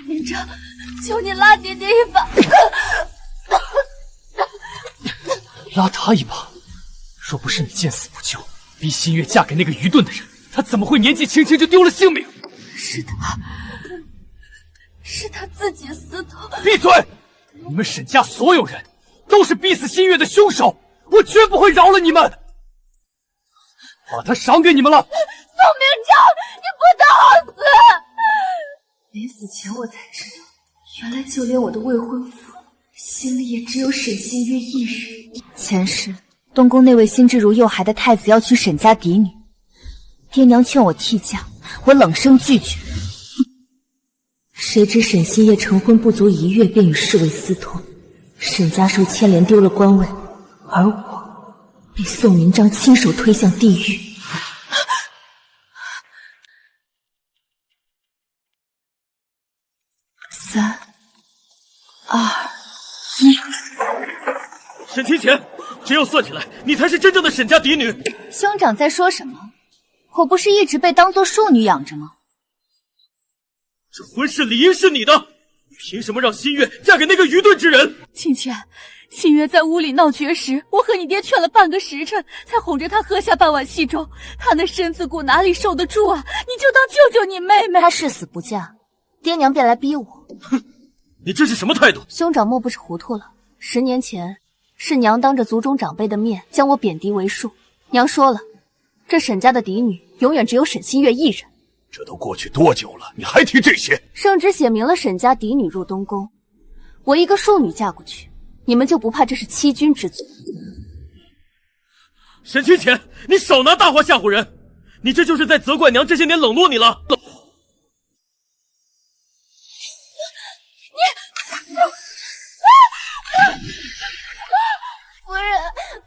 明章，求你拉爹爹一把。拉他一把？若不是你见死不救，逼新月嫁给那个愚钝的人，她怎么会年纪轻轻就丢了性命？是他自己私偷。闭嘴！你们沈家所有人都是逼死新月的凶手，我绝不会饶了你们。把他赏给你们了。宋明章，你不得好死！临死前我才知道，原来就连我的未婚夫心里也只有沈新月一人。前世东宫那位心智如幼孩的太子要娶沈家嫡女，爹娘劝我替嫁，我冷声拒绝。谁知沈新月成婚不足1月便与侍卫私通，沈家受牵连丢了官位，而我被宋明章亲手推向地狱。3、2、1。沈清浅，只有算起来，你才是真正的沈家嫡女。兄长在说什么？我不是一直被当作庶女养着吗？这婚事理应是你的，凭什么让新月嫁给那个愚钝之人？清浅，新月在屋里闹绝食，我和你爹劝了半个时辰，才哄着她喝下半碗稀粥。她那身子骨哪里受得住啊？你就当救救你妹妹。她誓死不嫁，爹娘便来逼我。哼，你这是什么态度？兄长莫不是糊涂了？10年前，是娘当着族中长辈的面将我贬低为庶。娘说了，这沈家的嫡女永远只有沈新月一人。这都过去多久了，你还提这些？圣旨写明了沈家嫡女入东宫，我一个庶女嫁过去，你们就不怕这是欺君之罪？沈清浅，你少拿大话吓唬人！你这就是在责怪娘这些年冷落你了。夫人，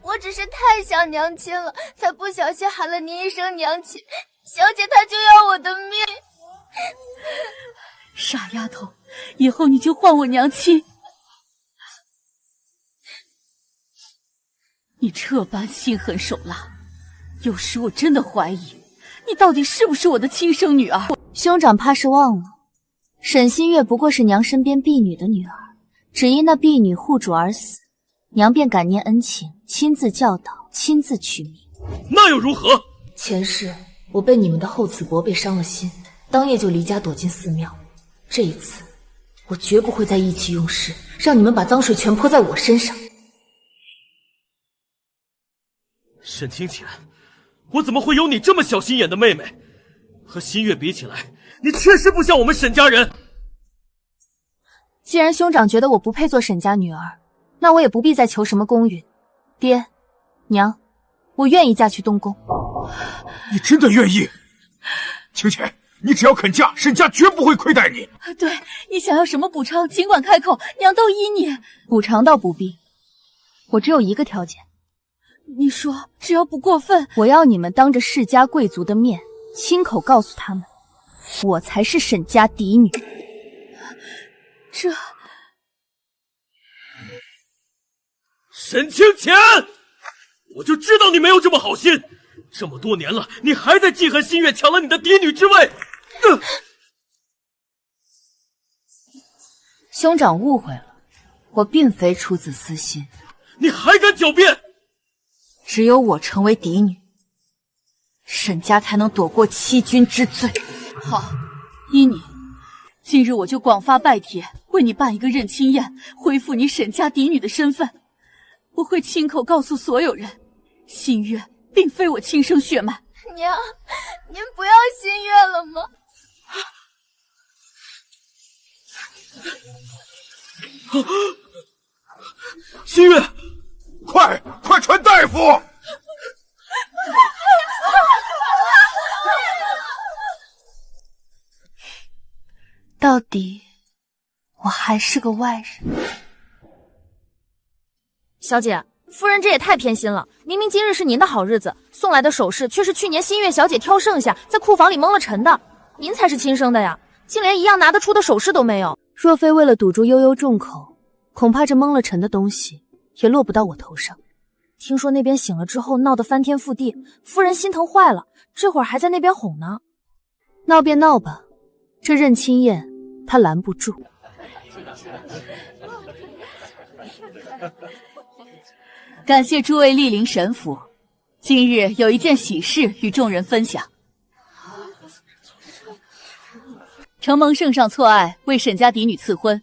我只是太想娘亲了，才不小心喊了您一声娘亲。小姐她就要我的命。傻丫头，以后你就唤我娘亲。你这般心狠手辣，有时我真的怀疑你到底是不是我的亲生女儿。兄长怕是忘了，沈新月不过是娘身边婢女的女儿，只因那婢女护主而死，娘便感念恩情，亲自教导，亲自取名。那又如何？前世我被你们的厚此薄辈伤了心，当夜就离家躲进寺庙。这一次，我绝不会再意气用事，让你们把脏水全泼在我身上。沈清浅，我怎么会有你这么小心眼的妹妹？和新月比起来，你确实不像我们沈家人。既然兄长觉得我不配做沈家女儿，那我也不必再求什么公允。爹，娘，我愿意嫁去东宫。你真的愿意？清浅，你只要肯嫁，沈家绝不会亏待你。对，你想要什么补偿，尽管开口，娘都依你。补偿倒不必，我只有一个条件。你说，只要不过分，我要你们当着世家贵族的面，亲口告诉他们，我才是沈家嫡女。这……沈清浅，我就知道你没有这么好心。这么多年了，你还在记恨新月抢了你的嫡女之位。兄长误会了，我并非出自私心。你还敢狡辩？只有我成为嫡女，沈家才能躲过欺君之罪。好，依你，今日我就广发拜帖，为你办一个认亲宴，恢复你沈家嫡女的身份。我会亲口告诉所有人，新月并非我亲生血脉。娘，您不要新月了吗？新月，快传大夫！到底我还是个外人。小姐，夫人这也太偏心了，明明今日是您的好日子，送来的首饰却是去年新月小姐挑剩下在库房里蒙了尘的，您才是亲生的呀，竟连一样拿得出的首饰都没有。若非为了堵住悠悠众口，恐怕这蒙了尘的东西也落不到我头上。听说那边醒了之后闹得翻天覆地，夫人心疼坏了，这会儿还在那边哄呢。闹便闹吧，这认亲宴他他拦不住。感谢诸位莅临神府，今日有一件喜事与众人分享。承蒙圣上错爱，为沈家嫡女赐婚。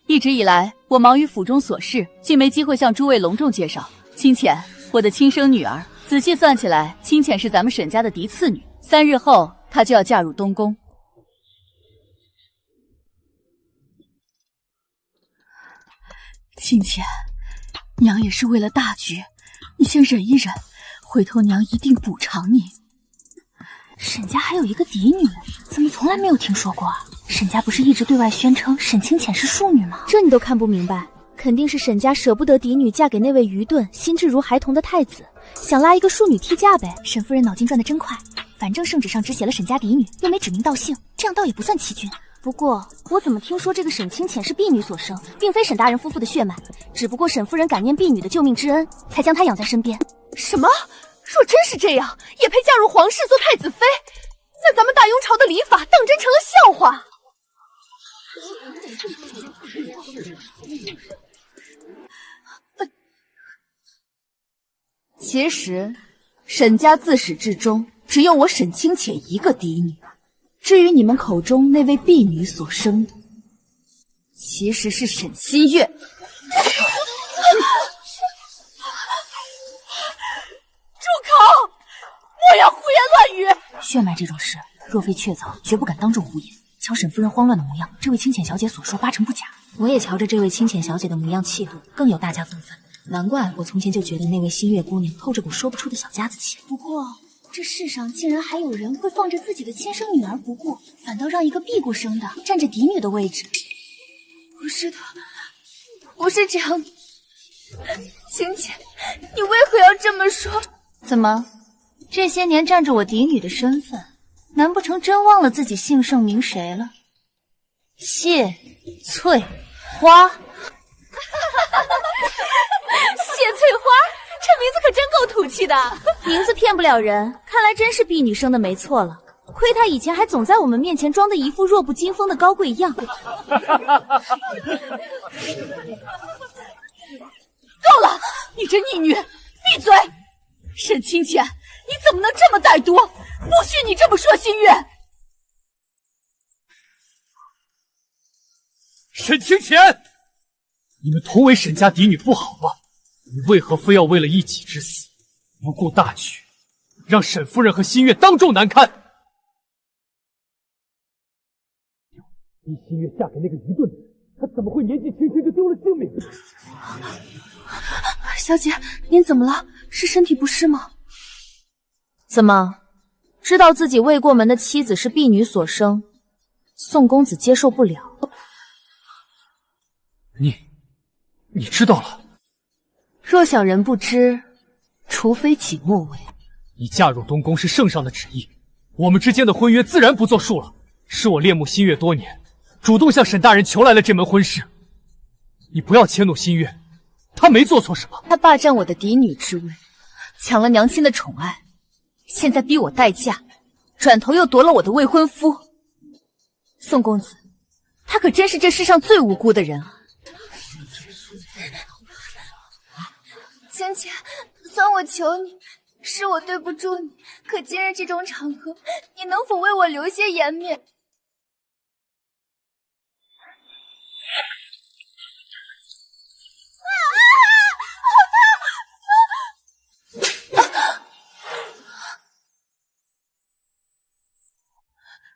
一直以来，我忙于府中琐事，竟没机会向诸位隆重介绍。清浅，我的亲生女儿。仔细算起来，清浅是咱们沈家的嫡次女。3日后，她就要嫁入东宫。清浅，娘也是为了大局，你先忍一忍，回头娘一定补偿你。沈家还有一个嫡女，怎么从来没有听说过啊？沈家不是一直对外宣称沈清浅是庶女吗？这你都看不明白，肯定是沈家舍不得嫡女嫁给那位愚钝、心智如孩童的太子，想拉一个庶女替嫁呗。沈夫人脑筋转得真快，反正圣旨上只写了沈家嫡女，又没指名道姓，这样倒也不算欺君。不过我怎么听说这个沈清浅是婢女所生，并非沈大人夫妇的血脉，只不过沈夫人感念婢女的救命之恩，才将她养在身边。什么？若真是这样，也配嫁入皇室做太子妃？那咱们大雍朝的礼法当真成了笑话。其实，沈家自始至终只有我沈清浅一个嫡女。至于你们口中那位婢女所生的，其实是沈新月。住口！莫要胡言乱语！血脉这种事，若非确凿，绝不敢当众胡言。瞧沈夫人慌乱的模样，这位清浅小姐所说八成不假。我也瞧着这位清浅小姐的模样气度，更有大家风范。难怪我从前就觉得那位新月姑娘透着股说不出的小家子气。不过这世上竟然还有人会放着自己的亲生女儿不顾，反倒让一个婢姑生的占着嫡女的位置。不是的，不是这样的。清浅，你为何要这么说？怎么，这些年占着我嫡女的身份，难不成真忘了自己姓甚名谁了？谢翠花。谢翠花，这名字可真够土气的。名字骗不了人，看来真是婢女生的没错了。亏她以前还总在我们面前装的一副弱不禁风的高贵样。够了，你这逆女，闭嘴！沈清浅，你怎么能这么歹毒？不许你这么说新月！沈清浅，你们同为沈家嫡女不好吗？你为何非要为了一己之私，不顾大局，让沈夫人和新月当众难堪？逼新月嫁给那个愚钝的人，她怎么会年纪轻轻就丢了性命？小姐，您怎么了？是身体不适吗？怎么，知道自己未过门的妻子是婢女所生，宋公子接受不了？你知道了？若小人不知，除非己莫为。你嫁入东宫是圣上的旨意，我们之间的婚约自然不作数了。是我恋慕新月多年，主动向沈大人求来了这门婚事。你不要迁怒新月，她没做错什么。她霸占我的嫡女之位，抢了娘亲的宠爱，现在逼我待嫁，转头又夺了我的未婚夫。宋公子，他可真是这世上最无辜的人啊！清浅，算我求你，是我对不住你，可今日这种场合，你能否为我留些颜面？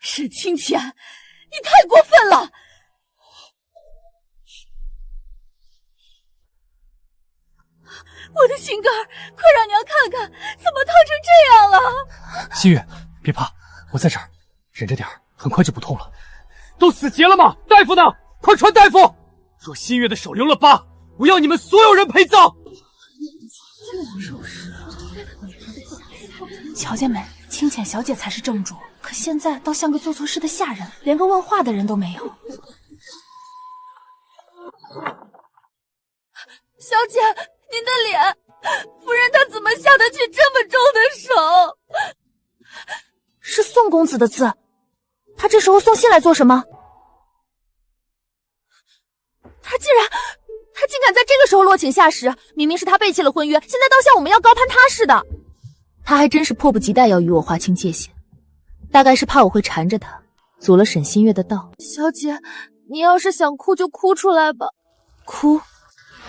沈清浅，你太过分了！我的心肝儿，快让娘看看，怎么烫成这样了？新月，别怕，我在这儿，忍着点儿，很快就不痛了。都死结了吗？大夫呢？快传大夫！若新月的手留了疤，我要你们所有人陪葬。乔见没？清浅小姐才是正主，可现在倒像个做错事的下人，连个问话的人都没有。小姐，您的脸，夫人她怎么下得去这么重的手？是宋公子的字，他这时候送信来做什么？他竟敢在这个时候落井下石，明明是他背弃了婚约，现在倒像我们要高攀他似的。他还真是迫不及待要与我划清界限，大概是怕我会缠着他，阻了沈新月的道。小姐，你要是想哭就哭出来吧。哭？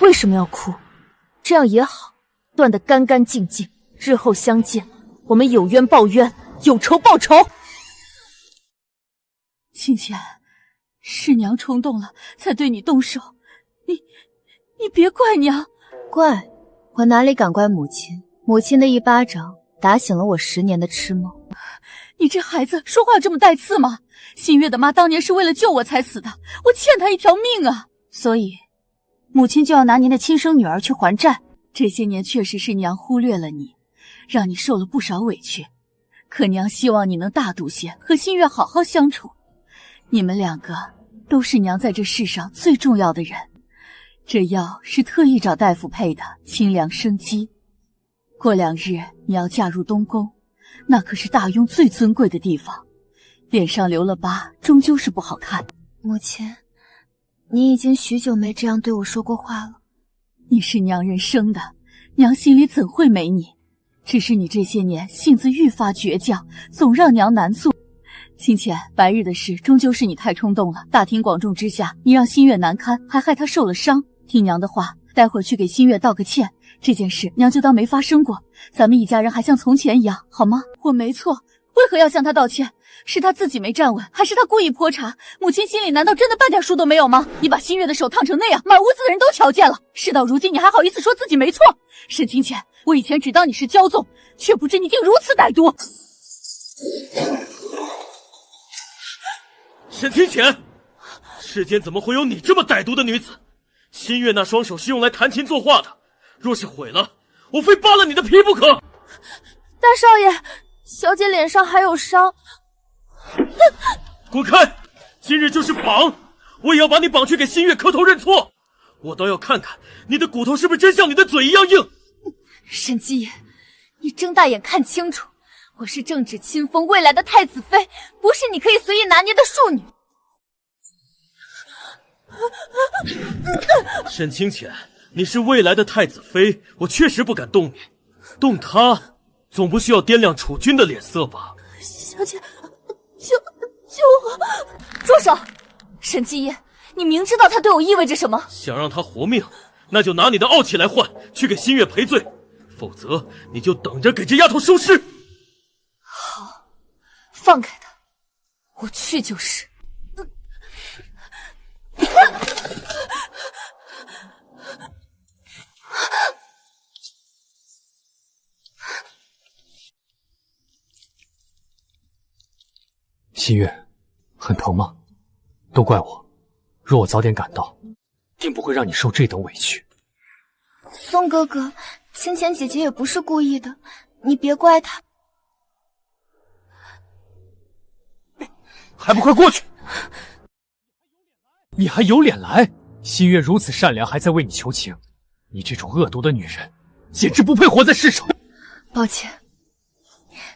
为什么要哭？这样也好，断得干干净净，日后相见，我们有冤报冤，有仇报仇。清浅，是娘冲动了，才对你动手，你别怪娘。怪？我哪里敢怪母亲？母亲的一巴掌打醒了我10年的痴梦。你这孩子说话有这么带刺吗？新月的妈当年是为了救我才死的，我欠她一条命啊！所以，母亲就要拿您的亲生女儿去还债。这些年确实是娘忽略了你，让你受了不少委屈。可娘希望你能大度些，和新月好好相处。你们2个都是娘在这世上最重要的人。这药是特意找大夫配的，清凉生肌。过2日你要嫁入东宫，那可是大雍最尊贵的地方，脸上留了疤，终究是不好看。母亲，你已经许久没这样对我说过话了。你是娘人生的，娘心里怎会没你？只是你这些年性子愈发倔强，总让娘难做。清浅，白日的事终究是你太冲动了，大庭广众之下，你让新月难堪，还害她受了伤。听娘的话，待会儿去给新月道个歉。这件事娘就当没发生过，咱们一家人还像从前一样，好吗？我没错，为何要向她道歉？是她自己没站稳，还是她故意泼茶？母亲心里难道真的半点数都没有吗？你把新月的手烫成那样，满屋子的人都瞧见了。事到如今，你还好意思说自己没错？沈清浅，我以前只当你是骄纵，却不知你竟如此歹毒。沈清浅，世间怎么会有你这么歹毒的女子？新月那双手是用来弹琴作画的，若是毁了，我非扒了你的皮不可。大少爷，小姐脸上还有伤。滚开！今日就是绑，我也要把你绑去给新月磕头认错。我倒要看看你的骨头是不是真像你的嘴一样硬。沈继业，你睁大眼看清楚，我是正值亲封未来的太子妃，不是你可以随意拿捏的庶女。沈清浅，你是未来的太子妃，我确实不敢动你，动她总不需要掂量楚君的脸色吧？小姐，救我！住手！沈继业，你明知道他对我意味着什么？想让他活命，那就拿你的傲气来换，去给新月赔罪，否则你就等着给这丫头收尸。好，放开他，我去就是。新月，很疼吗？都怪我，若我早点赶到，定不会让你受这等委屈。宋哥哥，清浅姐姐也不是故意的，你别怪她。还不快过去！你还有脸来？新月如此善良，还在为你求情，你这种恶毒的女人，简直不配活在世上。抱歉，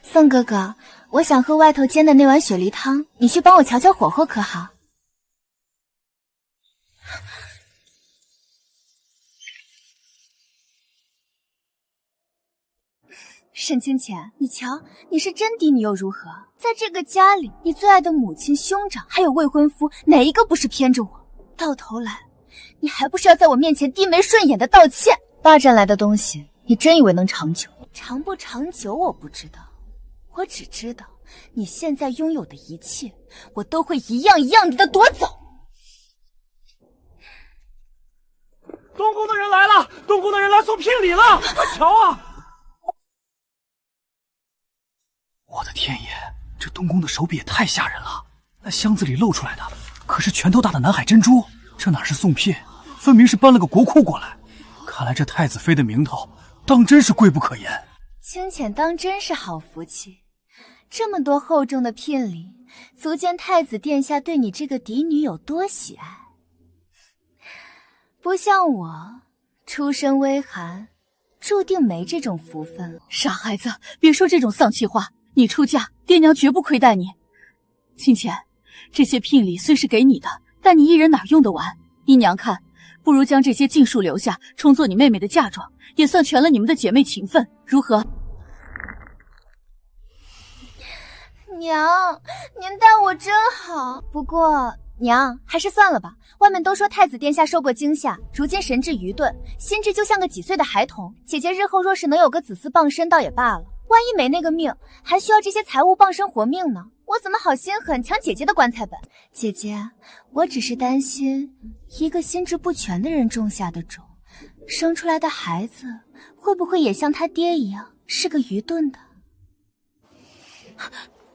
宋哥哥，我想喝外头煎的那碗雪梨汤，你去帮我瞧瞧火候可好？沈清浅，你瞧，你是真嫡女又如何？在这个家里，你最爱的母亲、兄长还有未婚夫，哪一个不是偏着我？到头来，你还不是要在我面前低眉顺眼的道歉？霸占来的东西，你真以为能长久？长不长久我不知道，我只知道你现在拥有的一切，我都会一样一样的夺走。东宫的人来了，东宫的人来送聘礼了，快瞧啊！我的天爷，这东宫的手笔也太吓人了！那箱子里露出来的可是拳头大的南海珍珠，这哪是送聘，分明是搬了个国库过来。看来这太子妃的名头当真是贵不可言。清浅当真是好福气，这么多厚重的聘礼，足见太子殿下对你这个嫡女有多喜爱。不像我，出身微寒，注定没这种福分了。傻孩子，别说这种丧气话。你出嫁，爹娘绝不亏待你。清浅，这些聘礼虽是给你的，但你一人哪用得完？依娘看，不如将这些尽数留下，充作你妹妹的嫁妆，也算全了你们的姐妹情分，如何？娘，您待我真好。不过，娘还是算了吧。外面都说太子殿下受过惊吓，如今神智愚钝，心智就像个几岁的孩童。姐姐日后若是能有个子嗣傍身，倒也罢了。万一没那个命，还需要这些财物傍身活命呢？我怎么好心狠抢姐姐的棺材本？姐姐，我只是担心一个心智不全的人种下的种，生出来的孩子会不会也像他爹一样是个愚钝的？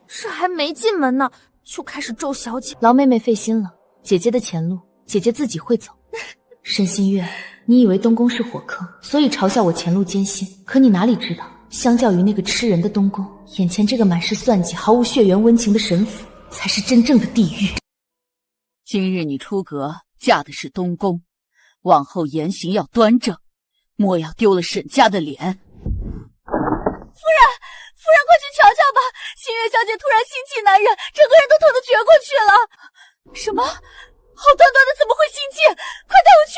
这还没进门呢，就开始咒小姐。劳妹妹费心了，姐姐的前路，姐姐自己会走。沈心月，你以为东宫是火坑，所以嘲笑我前路艰辛，可你哪里知道，相较于那个吃人的东宫，眼前这个满是算计、毫无血缘温情的神府，才是真正的地狱。今日你出阁，嫁的是东宫，往后言行要端正，莫要丢了沈家的脸。夫人，快去瞧瞧吧！新月小姐突然心悸难忍，整个人都疼得绝过去了。什么？好端端的怎么会心悸？快带我去！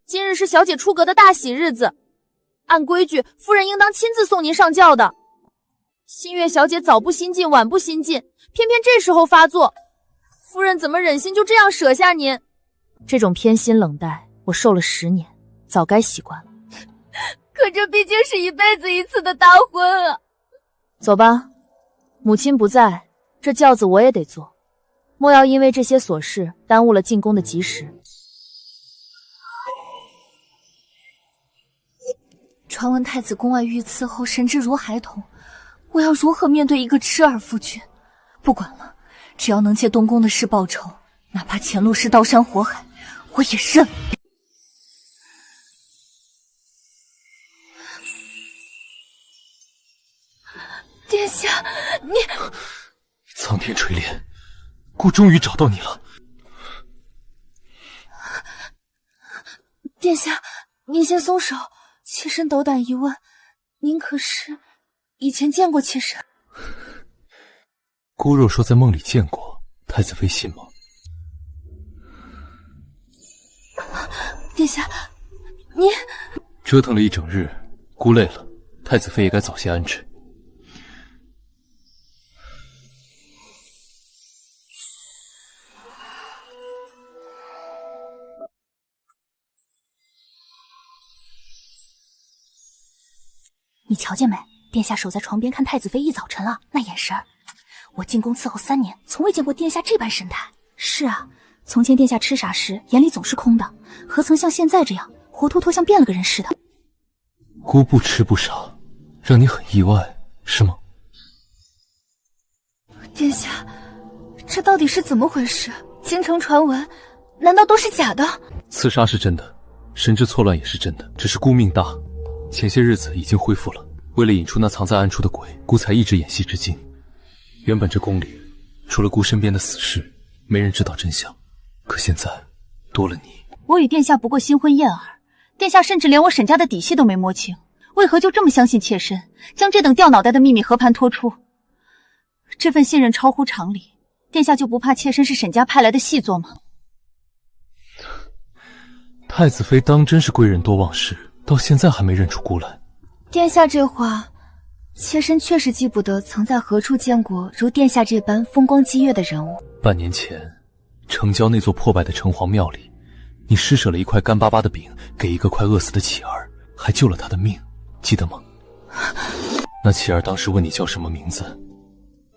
今日是小姐出阁的大喜日子，按规矩，夫人应当亲自送您上轿的。新月小姐早不心进，晚不心进，偏偏这时候发作，夫人怎么忍心就这样舍下您？这种偏心冷待，我受了10年，早该习惯了。可这毕竟是一辈子一次的大婚啊！走吧，母亲不在，这轿子我也得坐，莫要因为这些琐事耽误了进宫的吉时。传闻太子宫外遇刺后神智如孩童，我要如何面对一个痴儿夫君？不管了，只要能借东宫的事报仇，哪怕前路是刀山火海，我也认。殿下，你……苍天垂怜，姑终于找到你了。殿下，您先松手。妾身斗胆一问，您可是以前见过妾身？姑若说在梦里见过，太子妃信吗？殿下，您折腾了一整日，姑累了，太子妃也该早些安置。你瞧见没？殿下守在床边看太子妃一早晨了，那眼神儿，我进宫伺候3年，从未见过殿下这般神态。是啊，从前殿下吃啥时眼里总是空的，何曾像现在这样活脱脱像变了个人似的。姑不吃不傻，让你很意外，是吗？殿下，这到底是怎么回事？京城传闻难道都是假的？刺杀是真的，神志错乱也是真的，只是姑命大，前些日子已经恢复了。为了引出那藏在暗处的鬼，姑才一直演戏至今。原本这宫里除了姑身边的死士，没人知道真相，可现在多了你。我与殿下不过新婚燕尔，殿下甚至连我沈家的底细都没摸清，为何就这么相信妾身，将这等掉脑袋的秘密和盘托出？这份信任超乎常理，殿下就不怕妾身是沈家派来的细作吗？太子妃当真是贵人多忘事，到现在还没认出姑来。殿下这话，妾身确实记不得曾在何处见过如殿下这般风光激越的人物。半年前，城郊那座破败的城隍庙里，你施舍了一块干巴巴的饼给一个快饿死的乞儿，还救了他的命，记得吗？那乞儿当时问你叫什么名字，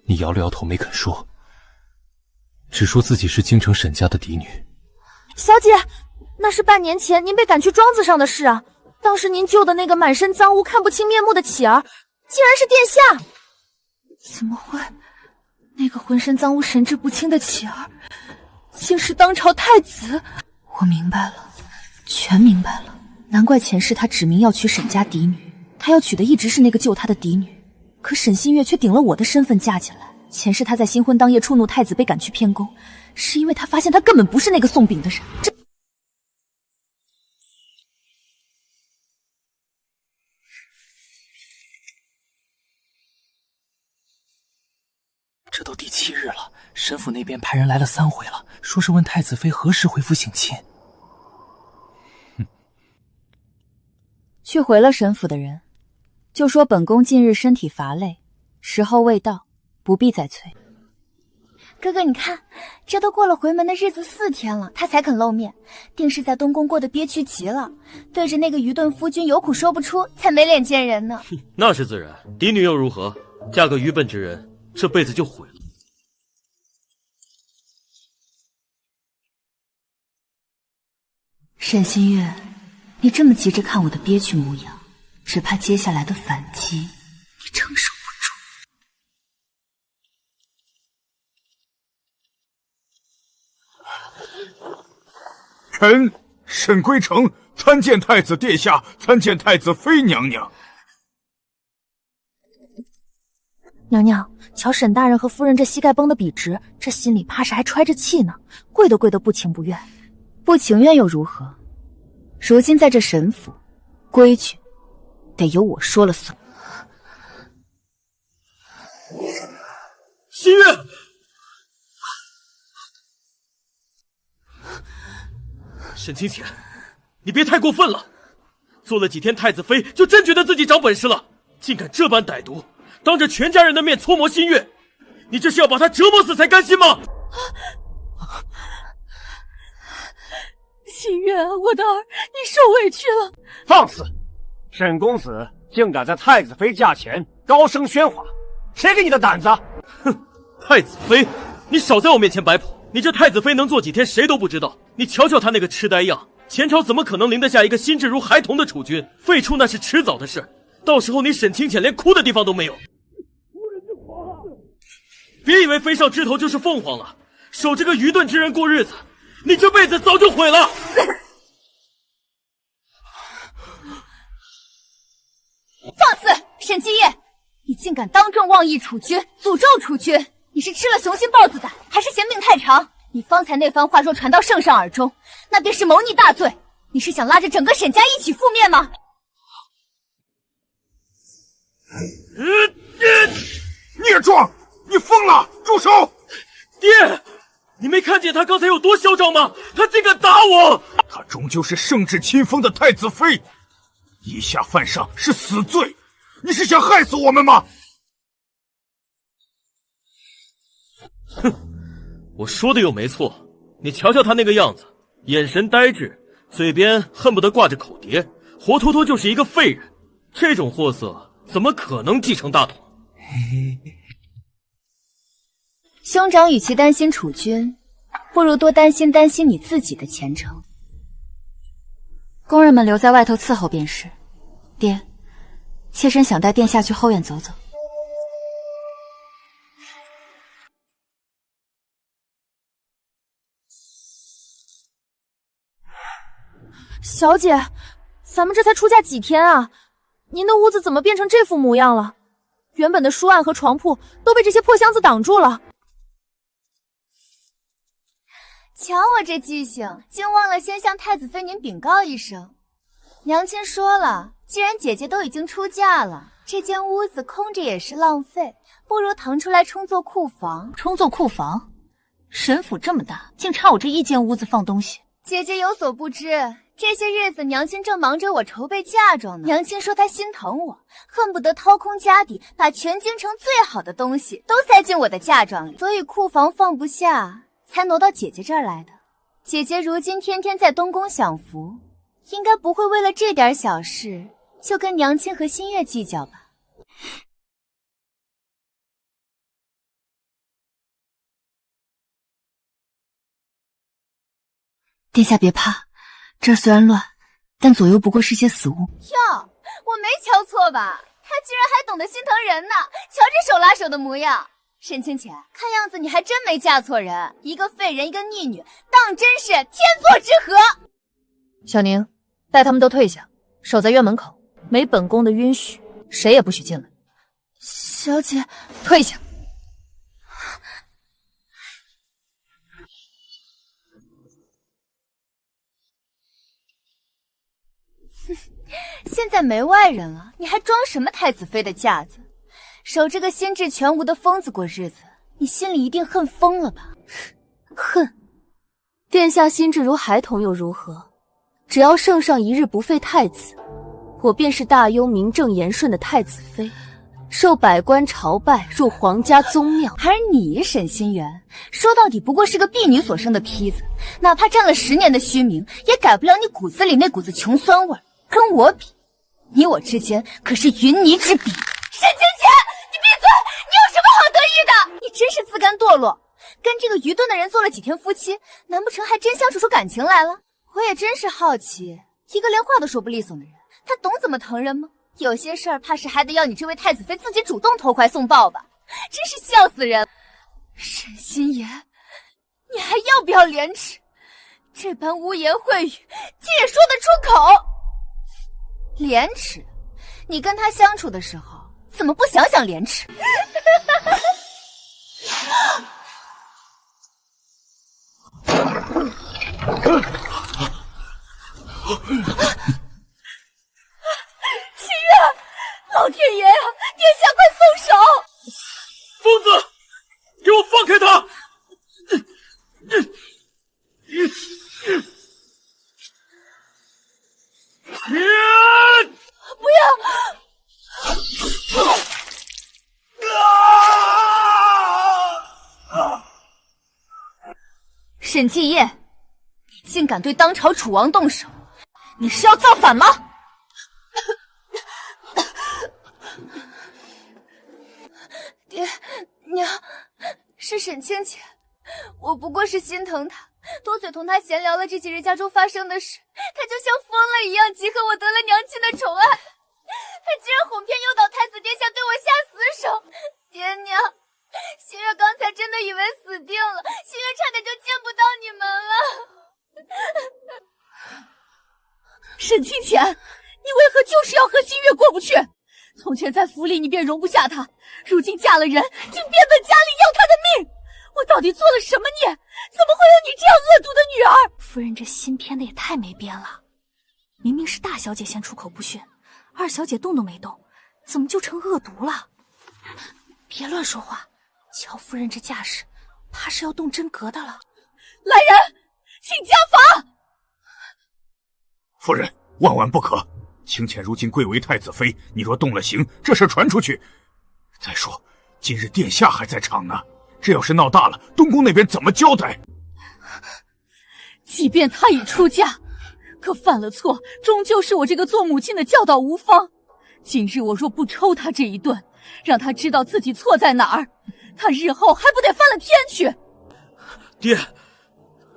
你摇了摇头没肯说，只说自己是京城沈家的嫡女。小姐，那是半年前您被赶去庄子上的事啊。当时您救的那个满身脏污、看不清面目的乞儿，竟然是殿下！怎么会？那个浑身脏污、神志不清的乞儿，竟是当朝太子！我明白了，全明白了。难怪前世他指明要娶沈家嫡女，他要娶的一直是那个救他的嫡女，可沈心月却顶了我的身份嫁进来。前世他在新婚当夜触怒太子，被赶去偏宫，是因为他发现他根本不是那个送饼的人。这都第7日了，神府那边派人来了3回了，说是问太子妃何时恢复省亲。去回了沈府的人，就说本宫近日身体乏累，时候未到，不必再催。哥哥，你看，这都过了回门的日子4天了，他才肯露面，定是在东宫过得憋屈极了，对着那个愚钝夫君有苦说不出，才没脸见人呢。那是自然，嫡女又如何？嫁个愚笨之人，这辈子就毁了。沈新月，你这么急着看我的憋屈模样，只怕接下来的反击你承受不住。臣沈归城参见太子殿下，参见太子妃娘娘。娘娘，瞧沈大人和夫人这膝盖绷得笔直，这心里怕是还揣着气呢，跪都跪得不情不愿。不情愿又如何？如今在这沈府，规矩得由我说了算。新月，沈清浅，你别太过分了！做了几天太子妃，就真觉得自己长本事了，竟敢这般歹毒，当着全家人的面搓磨新月，你这是要把她折磨死才甘心吗？新月，我的儿，你受委屈了。放肆！沈公子竟敢在太子妃驾前高声喧哗，谁给你的胆子？哼，太子妃，你少在我面前摆谱！你这太子妃能做几天，谁都不知道。你瞧瞧她那个痴呆样，前朝怎么可能临得下一个心智如孩童的储君？废黜那是迟早的事，到时候你沈清浅连哭的地方都没有。别以为飞上枝头就是凤凰了，守这个愚钝之人过日子，你这辈子早就毁了。放肆！沈继业，你竟敢当众妄议储君，诅咒储君！你是吃了雄心豹子胆，还是嫌命太长？你方才那番话若传到圣上耳中，那便是谋逆大罪。你是想拉着整个沈家一起覆灭吗？孽状！你疯了！住手！爹，你没看见他刚才有多嚣张吗？他竟敢打我！她终究是圣旨亲封的太子妃，以下犯上是死罪。你是想害死我们吗？哼，我说的又没错，你瞧瞧他那个样子，眼神呆滞，嘴边恨不得挂着口碟，活脱脱就是一个废人。这种货色怎么可能继承大统？兄长与其担心储君，不如多担心你自己的前程。宫人们留在外头伺候便是。爹，妾身想带殿下去后院走走。小姐，咱们这才出嫁几天啊，您的屋子怎么变成这副模样了？原本的书案和床铺都被这些破箱子挡住了。瞧我这记性，竟忘了先向太子妃您禀告一声。娘亲说了，既然姐姐都已经出嫁了，这间屋子空着也是浪费，不如腾出来充作库房。充作库房？沈府这么大，竟差我这一间屋子放东西？姐姐有所不知，这些日子娘亲正忙着我筹备嫁妆呢。娘亲说她心疼我，恨不得掏空家底，把全京城最好的东西都塞进我的嫁妆里，所以库房放不下，才挪到姐姐这儿来的。姐姐如今天天在东宫享福，应该不会为了这点小事就跟娘亲和新月计较吧？殿下别怕，这儿虽然乱，但左右不过是些死物。哟，我没瞧错吧？他居然还懂得心疼人呢！瞧这手拉手的模样。沈清浅，看样子你还真没嫁错人，一个废人，一个逆女，当真是天作之合。小宁，带他们都退下，守在院门口，没本宫的允许，谁也不许进来。小姐，退下。现在没外人了，你还装什么太子妃的架子？守这个心智全无的疯子过日子，你心里一定恨疯了吧？恨，殿下心智如孩童又如何？只要圣上一日不废太子，我便是大雍名正言顺的太子妃，受百官朝拜，入皇家宗庙。而你沈心源，说到底不过是个婢女所生的坯子，哪怕占了10年的虚名，也改不了你骨子里那股子穷酸味。跟我比，你我之间可是云泥之比。沈清浅，你闭嘴！你有什么好得意的？你真是自甘堕落，跟这个愚钝的人做了几天夫妻，难不成还真相处出感情来了？我也真是好奇，一个连话都说不利索的人，他懂怎么疼人吗？有些事儿怕是还得要你这位太子妃自己主动投怀送抱吧，真是笑死人！沈心妍，你还要不要廉耻？这般污言秽语，竟也说得出口？廉耻？你跟他相处的时候，怎么不想想廉耻？心月，老天爷呀！殿下快松手！疯子，给我放开他！不要！沈继业，你竟敢对当朝楚王动手，你是要造反吗？爹娘，是沈清浅，我不过是心疼他，多嘴同他闲聊了这几日家中发生的事，他就像疯了一样，集合我得了娘亲的宠爱，他竟然哄骗诱导太子殿下对我下死手。爹娘，心月刚才真的以为死定了，心月差点就见不到你们了。沈清浅，你为何就是要和心月过不去？从前在府里你便容不下她，如今嫁了人，竟变本加厉要她的命。我到底做了什么孽？怎么会有你这样恶毒的女儿？夫人这心偏的也太没边了，明明是大小姐先出口不逊，二小姐动都没动，怎么就成恶毒了？别乱说话，乔夫人这架势，怕是要动真格的了。来人，请家法！夫人，万万不可！清浅如今贵为太子妃，你若动了刑，这事传出去。再说，今日殿下还在场呢，这要是闹大了，东宫那边怎么交代？即便她已出嫁，可犯了错，终究是我这个做母亲的教导无方。今日我若不抽她这一顿，让她知道自己错在哪儿，她日后还不得翻了天去？爹，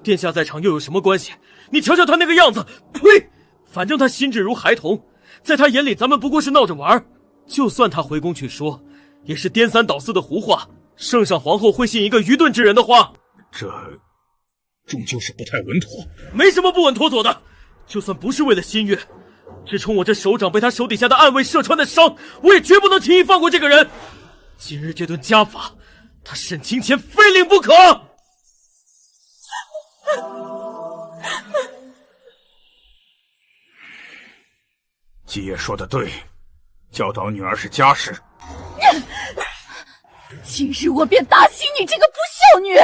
殿下在场又有什么关系？你瞧瞧他那个样子，呸！反正他心智如孩童，在他眼里咱们不过是闹着玩。就算他回宫去说，也是颠三倒四的胡话。圣上皇后会信一个愚钝之人的话？这终究是不太稳妥。没什么不稳妥妥的，就算不是为了心月，只冲我这手掌被他手底下的暗卫射穿的伤，我也绝不能轻易放过这个人。今日这顿家法，他沈清浅非领不可。继业说的对，教导女儿是家事。今日我便打醒你这个不孝女！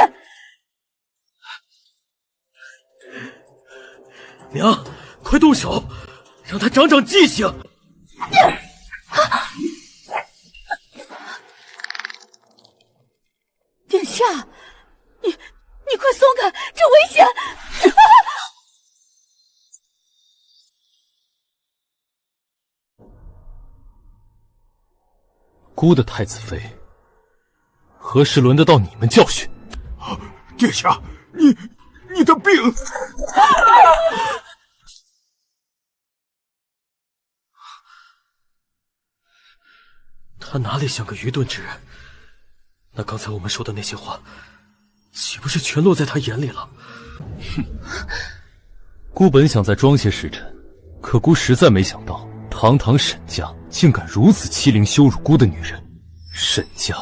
娘，快动手，让他长长记性。殿下，你快松开，这危险！孤的太子妃，何时轮得到你们教训？殿下，你的病……他哪里像个愚钝之人？那刚才我们说的那些话，岂不是全落在他眼里了？哼！孤本想再装些时辰，可孤实在没想到，堂堂沈家竟敢如此欺凌羞辱孤的女人。沈家，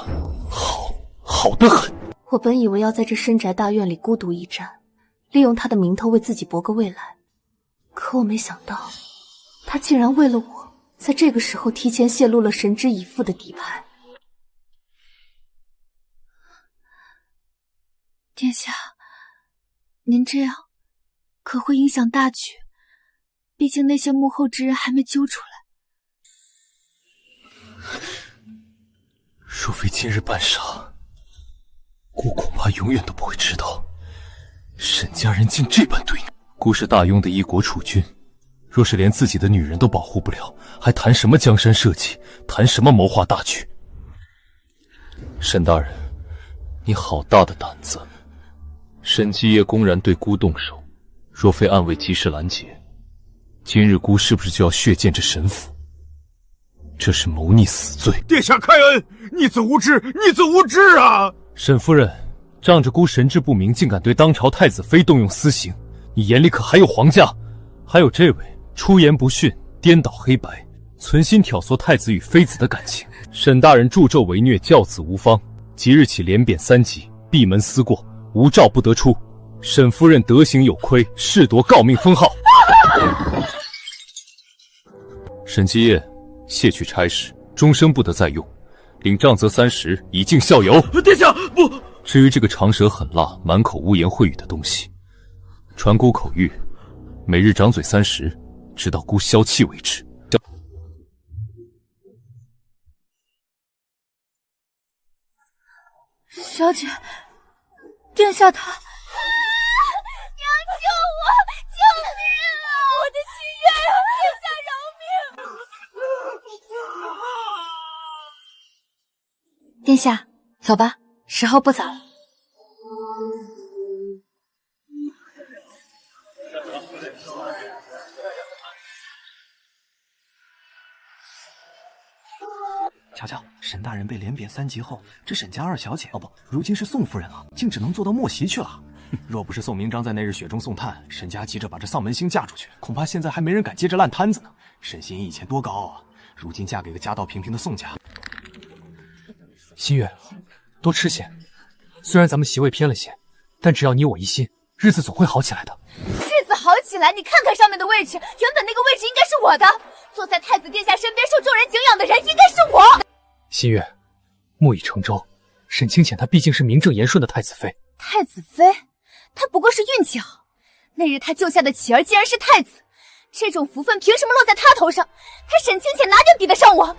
好得很。我本以为要在这深宅大院里孤独一战，利用他的名头为自己搏个未来，可我没想到，他竟然为了我，在这个时候提前泄露了神之以父的底牌。殿下，您这样可会影响大局，毕竟那些幕后之人还没揪出来。若非今日半杀，姑恐怕永远都不会知道，沈家人竟这般对你。姑是大庸的一国储君，若是连自己的女人都保护不了，还谈什么江山社稷，谈什么谋划大局？沈大人，你好大的胆子！沈继业公然对姑动手，若非暗卫及时拦截，今日姑是不是就要血溅这沈府？这是谋逆死罪！殿下开恩，逆子无知，逆子无知啊！沈夫人，仗着姑神志不明，竟敢对当朝太子妃动用私刑，你眼里可还有皇家？还有这位出言不逊，颠倒黑白，存心挑唆太子与妃子的感情。沈大人助纣为虐，教子无方，即日起连贬3级，闭门思过，无诏不得出。沈夫人德行有亏，誓夺诰命封号。沈继业，卸去差事，终生不得再用，领杖责30，以儆效尤。殿下不。至于这个长舌狠辣、满口污言秽语的东西，传姑口谕，每日掌嘴30，直到姑消气为止。小姐，殿下他……娘救我！救命啊！我的心愿啊！殿下饶命！殿下，走吧，时候不早了。瞧瞧，沈大人被连贬3级后，这沈家二小姐如今是宋夫人了，竟只能做到末席去了。若不是宋明章在那日雪中送炭，沈家急着把这丧门星嫁出去，恐怕现在还没人敢接这烂摊子呢。沈心怡以前多高傲啊，如今嫁给个家道平平的宋家。新月，多吃些。虽然咱们席位偏了些，但只要你我一心，日子总会好起来的。日子好起来？你看看上面的位置，原本那个位置应该是我的，坐在太子殿下身边受众人敬仰的人应该是我。新月，木已成舟，沈清浅她毕竟是名正言顺的太子妃。太子妃？她不过是运气好，那日她救下的启儿竟然是太子，这种福分凭什么落在她头上？她沈清浅哪点比得上我？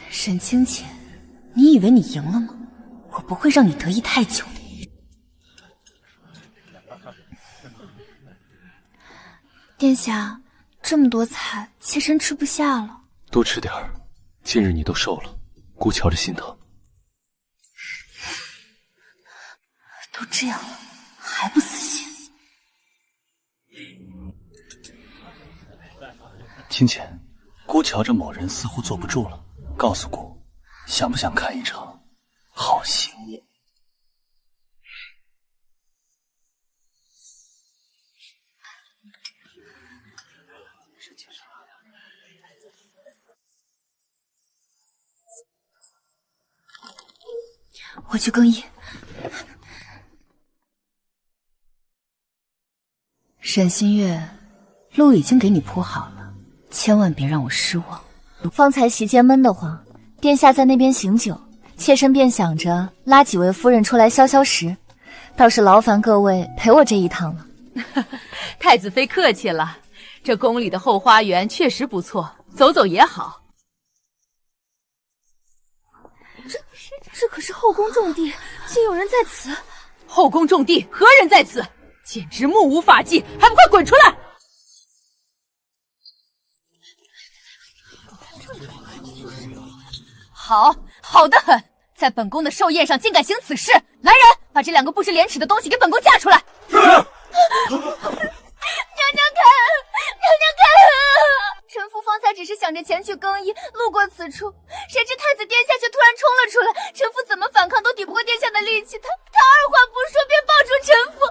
沈清浅，你以为你赢了吗？我不会让你得意太久的。殿下，这么多菜，妾身吃不下了。多吃点儿，今日你都瘦了，姑瞧着心疼。都这样了，还不死心？清浅，姑瞧着某人似乎坐不住了，告诉姑，想不想看一场好戏？我去更衣。沈新月，路已经给你铺好了，千万别让我失望。方才席间闷得慌，殿下在那边醒酒，妾身便想着拉几位夫人出来消消食，倒是劳烦各位陪我这一趟了。太子妃客气了，这宫里的后花园确实不错，走走也好。这可是后宫重地，竟有人在此！后宫重地，何人在此？简直目无法纪，还不快滚出来！好得很，在本宫的寿宴上竟敢行此事！来人，把这2个不知廉耻的东西给本宫架出来！娘娘看！臣妇方才只是想着前去更衣，路过此处，谁知太子殿下却突然冲了出来，臣妇怎么反抗都抵不过殿下的力气，他二话不说便抱住臣妇。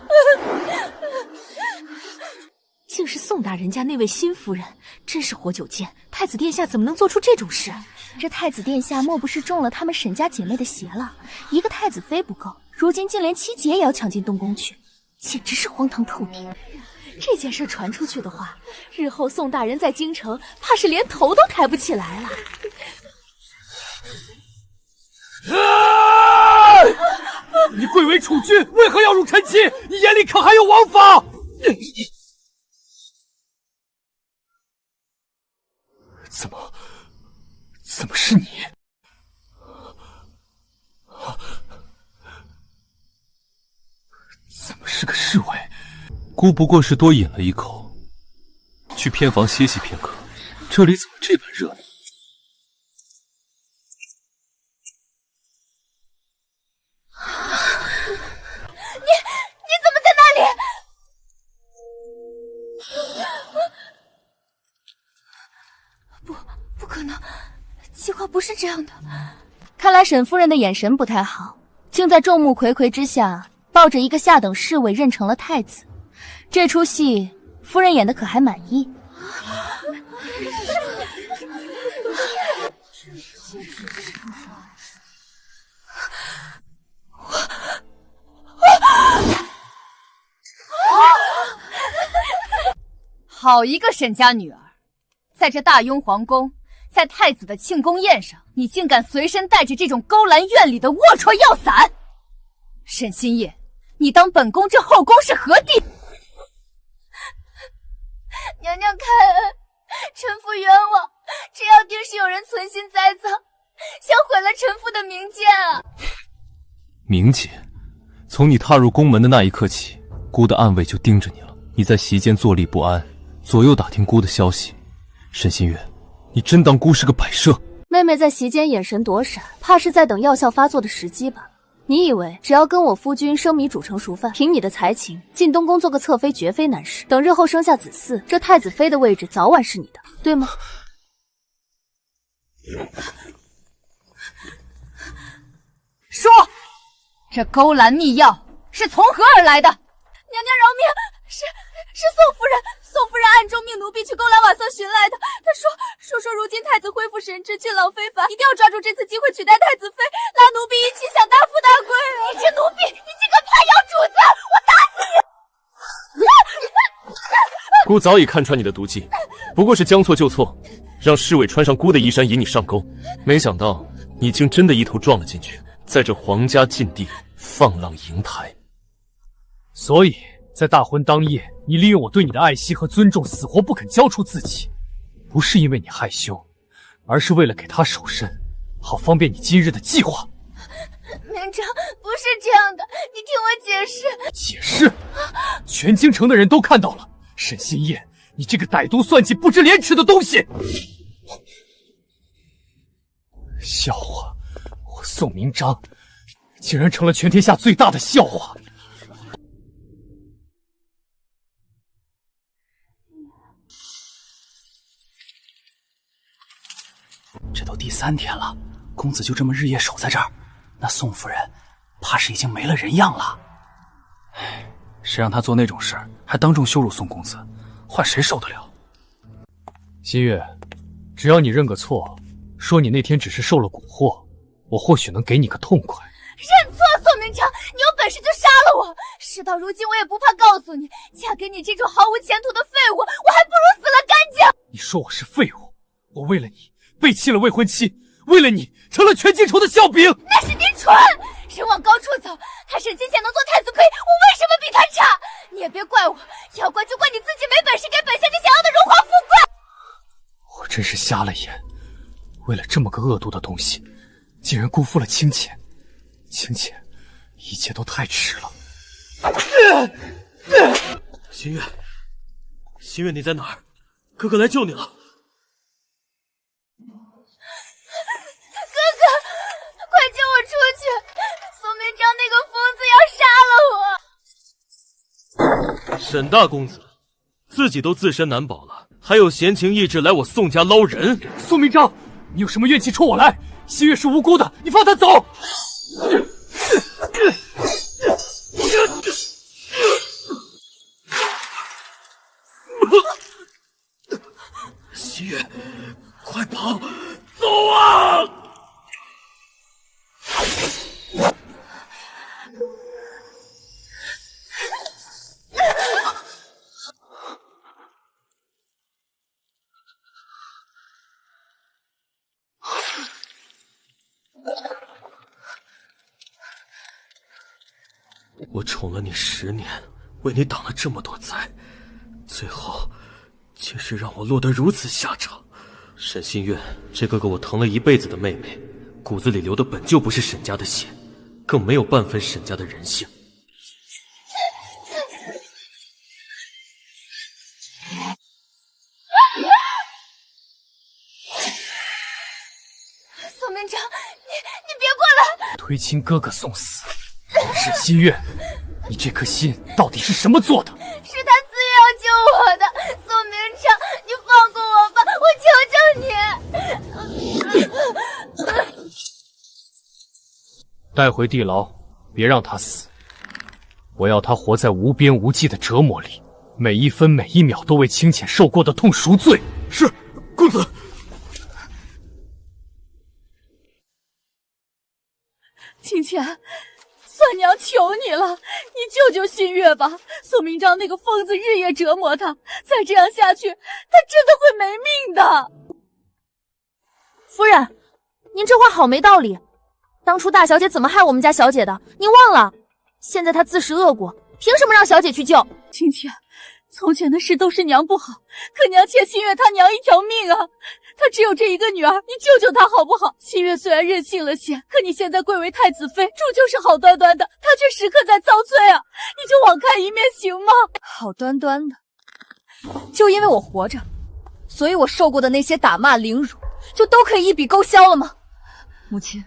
竟是宋大人家那位新夫人，真是活久见！太子殿下怎么能做出这种事？这太子殿下莫不是中了他们沈家姐妹的邪了？一个太子妃不够，如今竟连7姐也要抢进东宫去，简直是荒唐透顶！这件事传出去的话，日后宋大人在京城怕是连头都抬不起来了。储君，为何要辱臣妻？你眼里可还有王法？怎么是你？怎么是个侍卫？姑不过是多饮了一口，去偏房歇息片刻。这里怎么这般热闹？你怎么在那里？不可能，计划不是这样的。看来沈夫人的眼神不太好，竟在众目睽睽之下抱着一个下等侍卫认成了太子。这出戏夫人演的可还满意？好一个沈家女儿，在这大雍皇宫，在太子的庆功宴上，你竟敢随身带着这种勾栏院里的龌龊药散！沈心夜，你当本宫这后宫是何地？娘娘开恩，臣妇冤枉，这样定是有人存心栽赃，想毁了臣妇的名节啊！名节？从你踏入宫门的那一刻起，姑的暗卫就盯着你了。你在席间坐立不安，左右打听姑的消息。沈心月，你真当姑是个摆设？妹妹在席间眼神躲闪，怕是在等药效发作的时机吧。你以为只要跟我夫君生米煮成熟饭，凭你的才情进东宫做个侧妃绝非难事。等日后生下子嗣，这太子妃的位置早晚是你的，对吗？说，这勾栏秘药是从何而来的？娘娘饶命，是宋夫人，宋夫人暗中命奴婢去勾栏瓦瑟寻来的。她说如今太子恢复神智，俊朗非凡，一定要抓住这次机会取代太子妃，拉奴婢一起享大富大贵啊！你这奴婢，你竟敢攀咬主子，我打死你！姑早已看穿你的毒计，不过是将错就错，让侍卫穿上姑的衣衫引你上钩，没想到你竟真的一头撞了进去，在这皇家禁地放浪形骸。所以在大婚当夜，你利用我对你的爱惜和尊重，死活不肯交出自己，不是因为你害羞，而是为了给他守身，好方便你今日的计划。明章，不是这样的，你听我解释。解释？全京城的人都看到了，沈心夜，你这个歹毒算计、不知廉耻的东西！笑话，我宋明章竟然成了全天下最大的笑话！这都第3天了，公子就这么日夜守在这儿，那宋夫人怕是已经没了人样了。唉，谁让他做那种事儿，还当众羞辱宋公子，换谁受得了？新月，只要你认个错，说你那天只是受了蛊惑，我或许能给你个痛快。认错，宋明章，你有本事就杀了我！事到如今，我也不怕告诉你，嫁给你这种毫无前途的废物，我还不如死了干净！你说我是废物，我为了你背弃了未婚妻，为了你成了全京城的笑柄。那是你蠢，人往高处走，他沈金贤能做太子妃，我为什么比他差？你也别怪我，要怪就怪你自己没本事给本仙姐想要的荣华富贵。我真是瞎了眼，为了这么个恶毒的东西，竟然辜负了清浅。清浅，一切都太迟了。心月，心月，你在哪儿？哥哥来救你了。快救我出去！宋明章那个疯子要杀了我！沈大公子，自己都自身难保了，还有闲情逸致来我宋家捞人？宋明章，你有什么怨气冲我来？新月是无辜的，你放他走！新月，快跑！走啊！我宠了你10年，为你挡了这么多灾，最后竟是让我落得如此下场。沈心月，这个我疼了一辈子的妹妹，骨子里流的本就不是沈家的血，更没有半分沈家的人性。宋明章，你别过来！推亲哥哥送死，沈心月，你这颗心到底是什么做的？是他自愿要救我的，宋明章，你放过我吧，我求求你！带回地牢，别让他死。我要他活在无边无际的折磨里，每一分每一秒都为清浅受过的痛赎罪。是，公子。清浅，算娘求你了，你救救新月吧！宋明章那个疯子日夜折磨他，再这样下去，他真的会没命的。夫人，您这话好没道理。当初大小姐怎么害我们家小姐的？您忘了？现在她自食恶果，凭什么让小姐去救？清浅，从前的事都是娘不好，可娘欠新月她娘一条命啊！她只有这一个女儿，你救救她好不好？新月虽然任性了些，可你现在贵为太子妃，终究是好端端的，她却时刻在遭罪啊！你就网开一面行吗？好端端的，就因为我活着，所以我受过的那些打骂凌辱，就都可以一笔勾销了吗？母亲，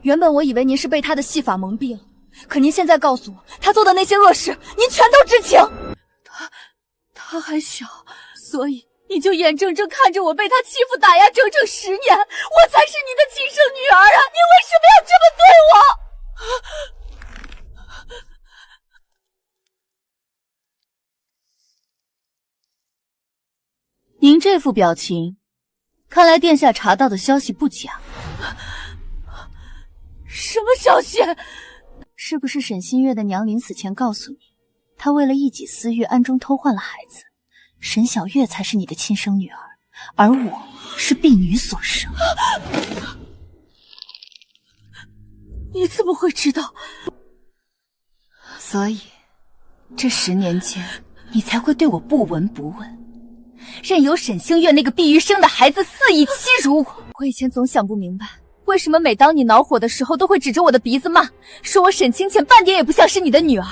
原本我以为您是被他的戏法蒙蔽了，可您现在告诉我，他做的那些恶事，您全都知情。他还小，所以你就眼睁睁看着我被他欺负打压整整10年，我才是你的亲生女儿啊！你为什么要这么对我？您这副表情，看来殿下查到的消息不假。什么消息？是不是沈新月的娘临死前告诉你，她为了一己私欲暗中偷换了孩子，沈小月才是你的亲生女儿，而我是婢女所生。你怎么会知道？所以这10年间你才会对我不闻不问，任由沈星月那个婢女生的孩子肆意欺辱我。我以前总想不明白，为什么每当你恼火的时候，都会指着我的鼻子骂，说我沈清浅半点也不像是你的女儿。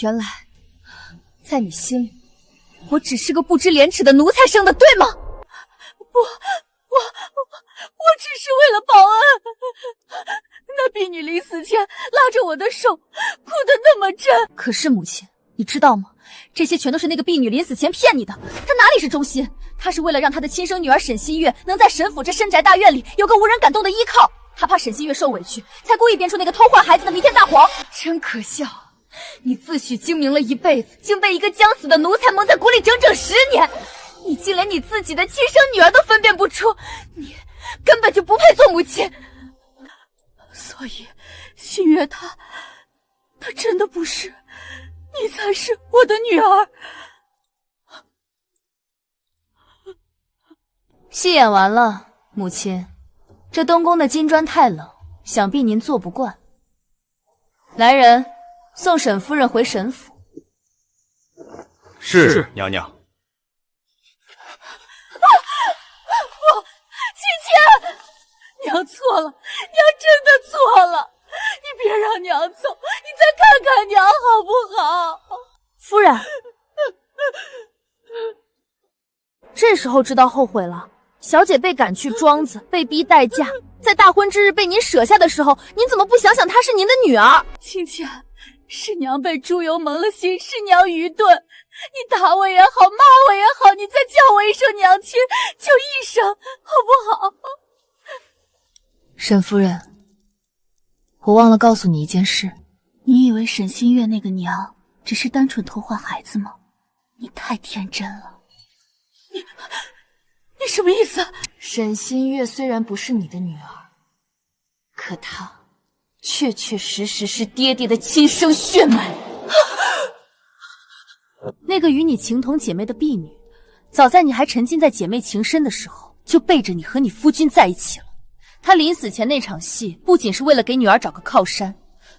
原来，在你心里，我只是个不知廉耻的奴才生的，对吗？不，我只是为了报恩。那婢女临死前拉着我的手，哭得那么真。可是母亲，你知道吗？这些全都是那个婢女临死前骗你的。她哪里是忠心？她是为了让她的亲生女儿沈新月能在沈府这深宅大院里有个无人敢动的依靠。她怕沈新月受委屈，才故意编出那个偷换孩子的弥天大谎。真可笑！你自诩精明了一辈子，竟被一个将死的奴才蒙在鼓里整整10年。你竟连你自己的亲生女儿都分辨不出，你根本就不配做母亲。所以，新月她真的不是，你才是我的女儿。戏演完了，母亲，这东宫的金砖太冷，想必您坐不惯。来人，送沈夫人回沈府。是娘娘。青浅，娘错了，娘真的错了，你别让娘走，你再看看娘好不好？夫人，这时候知道后悔了。小姐被赶去庄子，被逼待嫁，在大婚之日被您舍下的时候，您怎么不想想她是您的女儿？青浅，是娘被猪油蒙了心，是娘愚钝。你打我也好，骂我也好，你再叫我一声娘亲，就一声，好不好？沈夫人，我忘了告诉你一件事，你以为沈新月那个娘只是单纯偷换孩子吗？你太天真了。你什么意思？沈新月虽然不是你的女儿，可她确确实实是爹爹的亲生血脉。那个与你情同姐妹的婢女，早在你还沉浸在姐妹情深的时候，就背着你和你夫君在一起了。她临死前那场戏，不仅是为了给女儿找个靠山，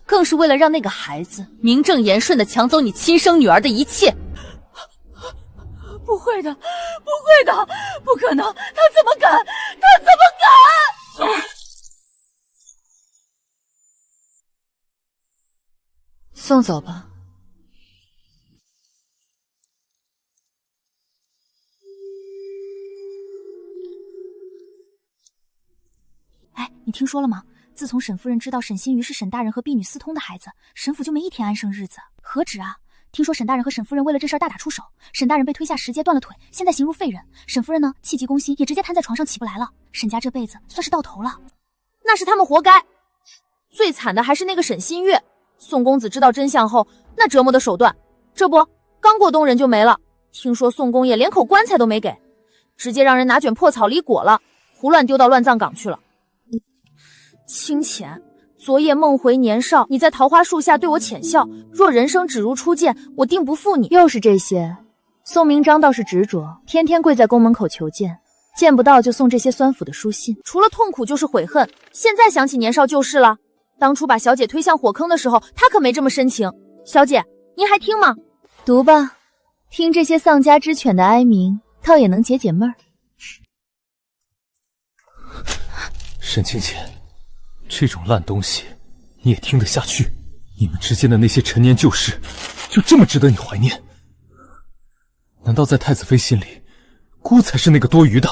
更是为了让那个孩子名正言顺地抢走你亲生女儿的一切。不会的，不会的，不可能！他怎么敢？他怎么敢？送走吧。哎，你听说了吗？自从沈夫人知道沈新瑜是沈大人和婢女私通的孩子，沈府就没一天安生日子。何止啊！听说沈大人和沈夫人为了这事大打出手，沈大人被推下石阶断了腿，现在形如废人。沈夫人呢，气急攻心，也直接瘫在床上起不来了。沈家这辈子算是到头了。那是他们活该。最惨的还是那个沈新月。宋公子知道真相后，那折磨的手段，这不刚过冬人就没了。听说宋公爷连口棺材都没给，直接让人拿卷破草离裹了，胡乱丢到乱葬岗去了。清浅，昨夜梦回年少，你在桃花树下对我浅笑。若人生只如初见，我定不负你。又是这些。宋明章倒是执着，天天跪在宫门口求见，见不到就送这些酸腐的书信，除了痛苦就是悔恨。现在想起年少旧事了，当初把小姐推向火坑的时候，他可没这么深情。小姐，您还听吗？读吧，听这些丧家之犬的哀鸣，倒也能解解闷儿。沈清浅，这种烂东西你也听得下去？你们之间的那些陈年旧事，就这么值得你怀念？难道在太子妃心里，姑才是那个多余的？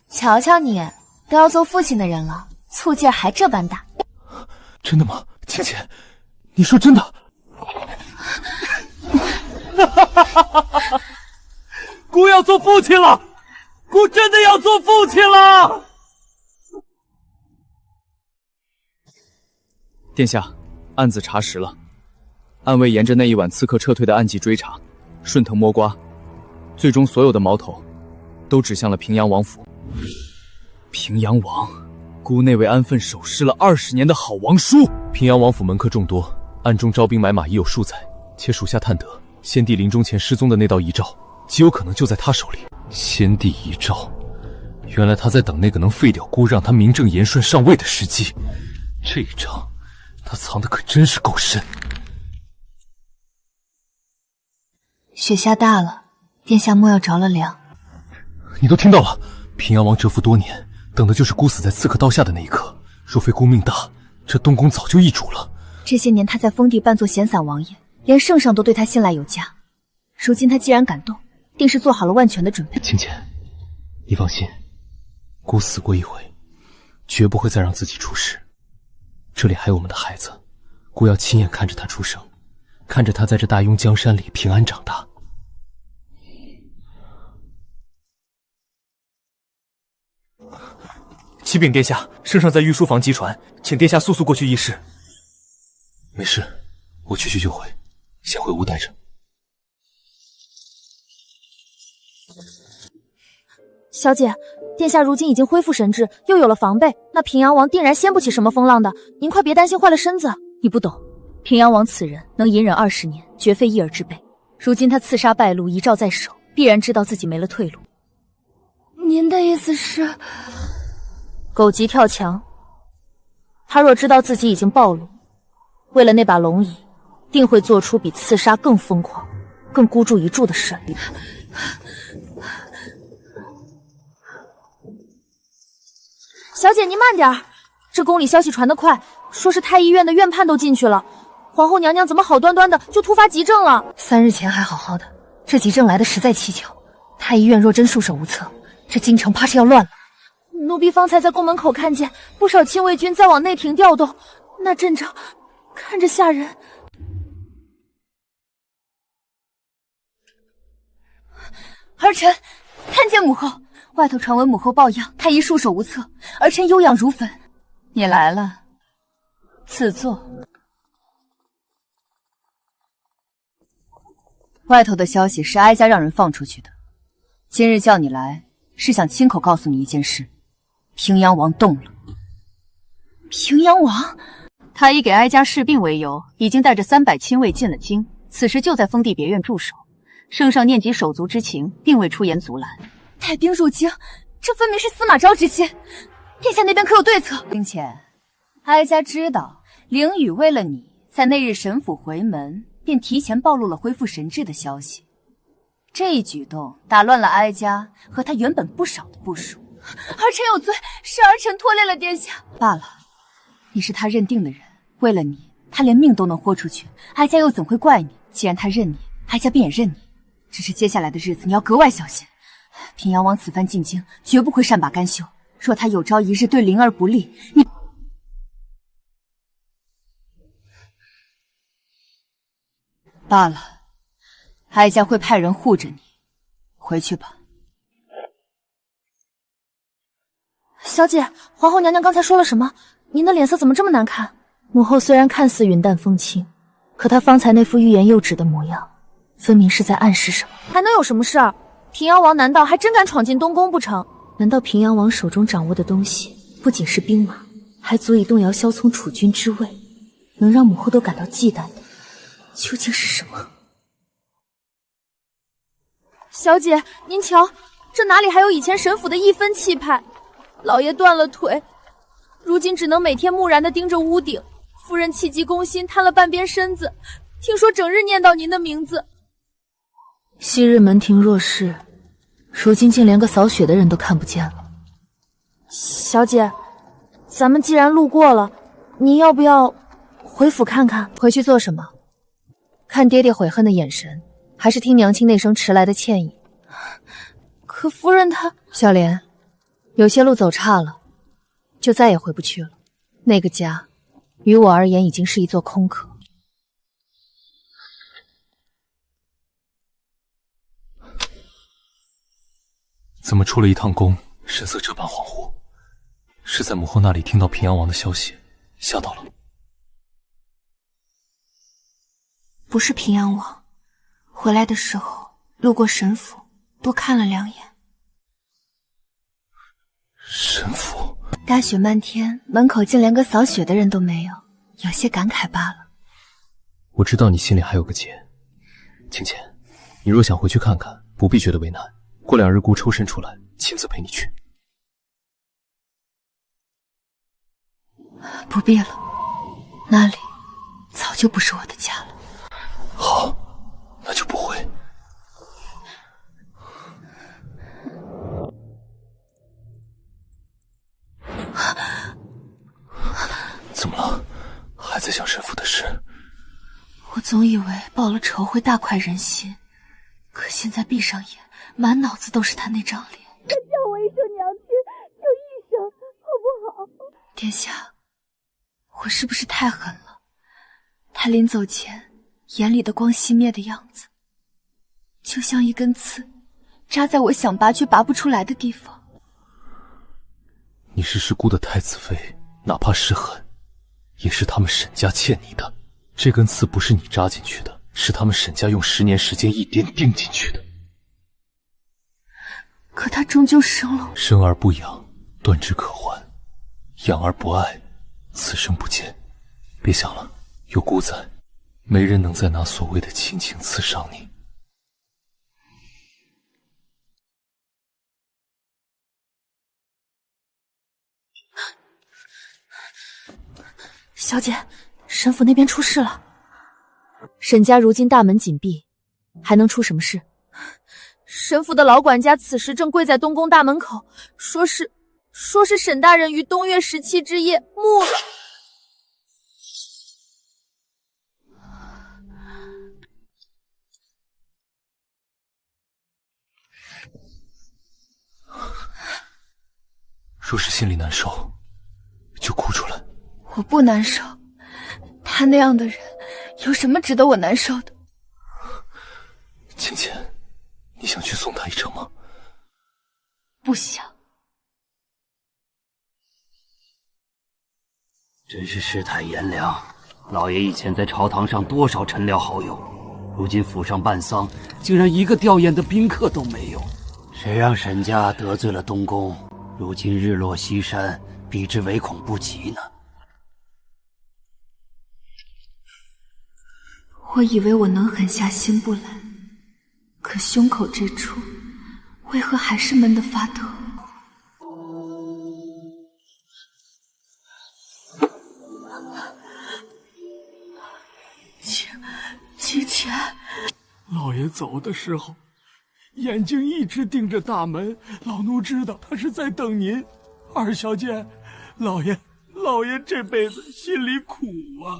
瞧瞧你，都要做父亲的人了，醋劲儿还这般大。真的吗？清浅，你说真的？姑要做父亲了，姑真的要做父亲了。殿下，案子查实了，暗卫沿着那一晚刺客撤退的案迹追查，顺藤摸瓜，最终所有的矛头都指向了平阳王府。平阳王，姑那位安分守尸了20年的好王叔。平阳王府门客众多，暗中招兵买马已有数载，且属下探得，先帝临终前失踪的那道遗诏，极有可能就在他手里。先帝遗诏，原来他在等那个能废掉姑，让他名正言顺上位的时机。这一招，他藏的可真是够深。雪下大了，殿下莫要着了凉。你都听到了，平阳王蛰伏多年，等的就是姑死在刺客刀下的那一刻。若非姑命大，这东宫早就易主了。这些年他在封地扮作闲散王爷，连圣上都对他信赖有加。如今他既然敢动，定是做好了万全的准备。清浅，你放心，姑死过一回，绝不会再让自己出事。这里还有我们的孩子，姑要亲眼看着他出生，看着他在这大雍江山里平安长大。启禀殿下，圣上在御书房击传，请殿下速速过去议事。没事，我去就回，先回屋待着。小姐，殿下如今已经恢复神智，又有了防备，那平阳王定然掀不起什么风浪的。您快别担心坏了身子。你不懂，平阳王此人能隐忍20年，绝非一尔之辈。如今他刺杀败露，遗诏在手，必然知道自己没了退路。您的意思是？狗急跳墙。他若知道自己已经暴露，为了那把龙椅，定会做出比刺杀更疯狂、更孤注一掷的事。小姐，您慢点儿，这宫里消息传得快，说是太医院的院判都进去了。皇后娘娘怎么好端端的就突发急症了？3日前还好好的，这急症来的实在蹊跷。太医院若真束手无策，这京城怕是要乱了。奴婢方才在宫门口看见不少禁卫军在往内廷调动，那阵仗看着吓人。儿臣参见母后。外头传闻母后抱恙，太医束手无策，儿臣忧养如焚。你来了，赐座。外头的消息是哀家让人放出去的，今日叫你来，是想亲口告诉你一件事：平阳王动了。平阳王？他以给哀家侍病为由，已经带着300亲卫进了京，此时就在封地别院驻守。圣上念及手足之情，并未出言阻拦。带兵入京，这分明是司马昭之心。殿下那边可有对策？清浅，哀家知道凌雨为了你，在那日神府回门，便提前暴露了恢复神智的消息。这一举动打乱了哀家和他原本不少的部署。儿臣有罪，是儿臣拖累了殿下。罢了，你是他认定的人，为了你，他连命都能豁出去，哀家又怎会怪你？既然他认你，哀家便也认你。只是接下来的日子你要格外小心。平阳王此番进京，绝不会善罢甘休。若他有朝一日对灵儿不利，你……罢了，哀家会派人护着你。回去吧。小姐，皇后娘娘刚才说了什么？您的脸色怎么这么难看？母后虽然看似云淡风轻，可她方才那副欲言又止的模样，分明是在暗示什么。还能有什么事儿？平阳王难道还真敢闯进东宫不成？难道平阳王手中掌握的东西不仅是兵马，还足以动摇萧聪储君之位，能让母后都感到忌惮的，究竟是什么？小姐，您瞧，这哪里还有以前神府的一分气派？老爷断了腿，如今只能每天木然地盯着屋顶。夫人气急攻心，瘫了半边身子，听说整日念叨您的名字。昔日门庭若市，如今竟连个扫雪的人都看不见了。小姐，咱们既然路过了，您要不要回府看看？回去做什么？看爹爹悔恨的眼神，还是听娘亲那声迟来的歉意？可夫人她……小莲，有些路走岔了，就再也回不去了。那个家，于我而言已经是一座空壳。怎么出了一趟宫，神色这般恍惚？是在母后那里听到平阳王的消息，吓到了？不是平阳王，回来的时候路过神府，多看了2眼。神府？大雪漫天，门口竟连个扫雪的人都没有，有些感慨罢了。我知道你心里还有个结，清浅，你若想回去看看，不必觉得为难。过2日姑抽身出来，亲自陪你去。不必了，那里早就不是我的家了。好，那就不会。怎么了？还在想神父的事？我总以为报了仇会大快人心，可现在闭上眼，满脑子都是他那张脸。叫我一声娘亲，就一声，好不好？殿下，我是不是太狠了？他临走前眼里的光熄灭的样子，就像一根刺扎在我想拔却拔不出来的地方。你是师姑的太子妃，哪怕是狠，也是他们沈家欠你的。这根刺不是你扎进去的，是他们沈家用10年时间一点钉进去的。可他终究生了我，生而不养，断之可还；养而不爱，此生不见。别想了，有姑在，没人能再拿所谓的亲情刺伤你。小姐，神府那边出事了。沈家如今大门紧闭，还能出什么事？神府的老管家此时正跪在东宫大门口，说是沈大人于冬月17之夜木了。若是心里难受，就哭出来。我不难受，他那样的人有什么值得我难受的？浅浅，你想去送他一程吗？不想。真是世态炎凉，老爷以前在朝堂上多少臣僚好友，如今府上办丧，竟然一个吊唁的宾客都没有。谁让沈家得罪了东宫，如今日落西山，避之唯恐不及呢？我以为我能狠下心不来，可胸口这处，我为何还是闷得发抖？清浅，老爷走的时候，眼睛一直盯着大门，老奴知道他是在等您。二小姐，老爷这辈子心里苦啊。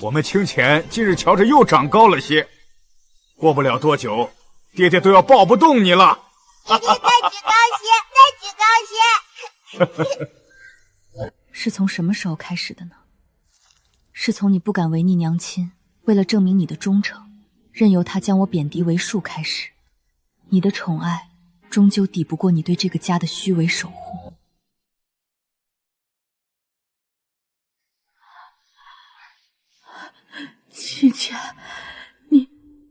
我们清浅今日瞧着又长高了些，过不了多久，爹爹都要抱不动你了。爹爹再举高些。是从什么时候开始的呢？是从你不敢违逆娘亲，为了证明你的忠诚，任由他将我贬低为庶开始。你的宠爱终究抵不过你对这个家的虚伪守护。清浅，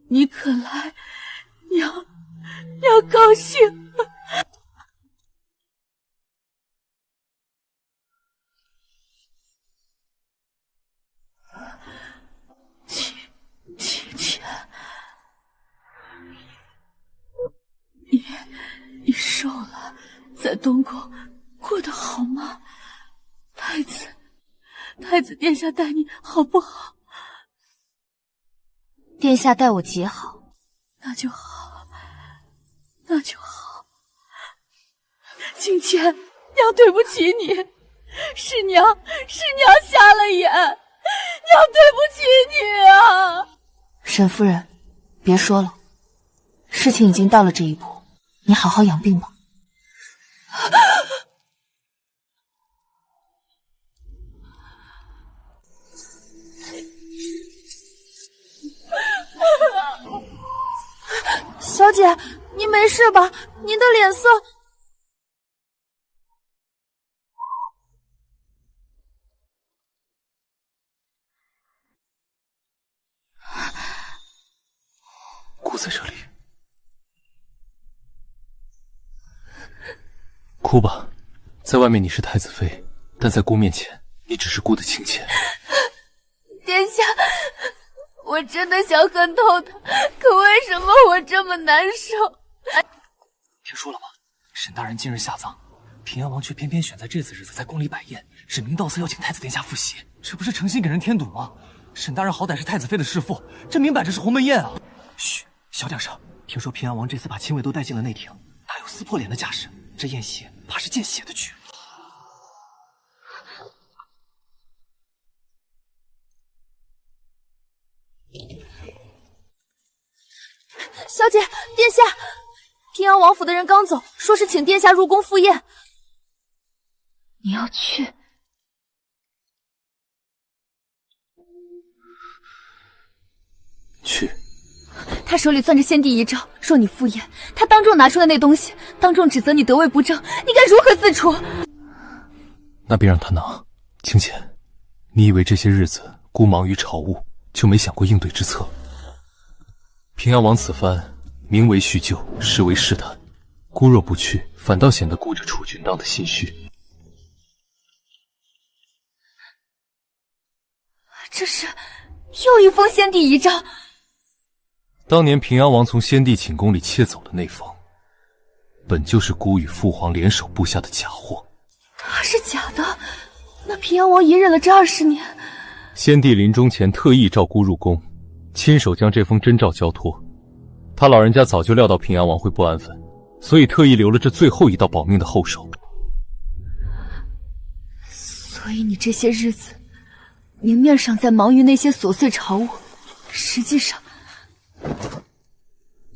你肯来，娘高兴。清浅，你瘦了，在东宫过得好吗？太子殿下待你好不好？殿下待我极好。那就好。清浅，娘对不起你，是娘瞎了眼，娘对不起你啊！沈夫人，别说了，事情已经到了这一步，你好好养病吧。小姐，你没事吧？您的脸色……姑在这里，哭吧。在外面你是太子妃，但在姑面前，你只是姑的亲妾。殿下，我真的想恨透他，可为什么我这么难受？听说了吗？沈大人今日下葬，平安王却偏偏选在这次日子在宫里摆宴，指名道姓要请太子殿下复习，这不是诚心给人添堵吗？沈大人好歹是太子妃的侍妇，这明摆着是鸿门宴啊！嘘，小点声。听说平安王这次把亲卫都带进了内廷，大有撕破脸的架势，这宴席怕是见血的局。小姐，殿下，平安王府的人刚走，说是请殿下入宫赴宴。你要去？去。他手里攥着先帝遗诏，说你赴宴，他当众拿出了那东西，当众指责你得位不正，你该如何自处？那便让他拿。清浅，你以为这些日子孤忙于朝务，就没想过应对之策？平安王此番名为叙旧，实为试探。孤若不去，反倒显得顾着储君当的心虚。这是又一封先帝遗诏。当年平安王从先帝寝宫里窃走的那封，本就是孤与父皇联手布下的假货。是假的？那平安王隐忍了这20年。先帝临终前特意召孤入宫，亲手将这封真诏交托。他老人家早就料到平安王会不安分，所以特意留了这最后一道保命的后手。所以你这些日子，明面上在忙于那些琐碎朝务，实际上……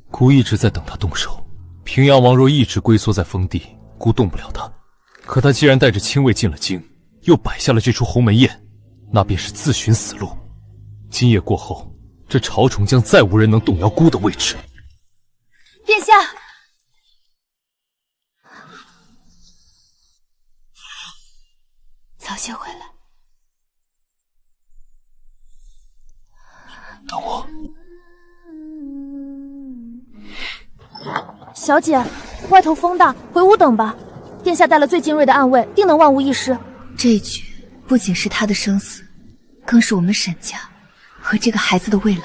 孤一直在等他动手。平阳王若一直龟缩在封地，孤动不了他。可他既然带着亲卫进了京，又摆下了这出鸿门宴，那便是自寻死路。今夜过后，这朝宠将再无人能动摇孤的位置。殿下，早些回来。等我。小姐，外头风大，回屋等吧。殿下带了最精锐的暗卫，定能万无一失。这一局不仅是他的生死，更是我们沈家和这个孩子的未来。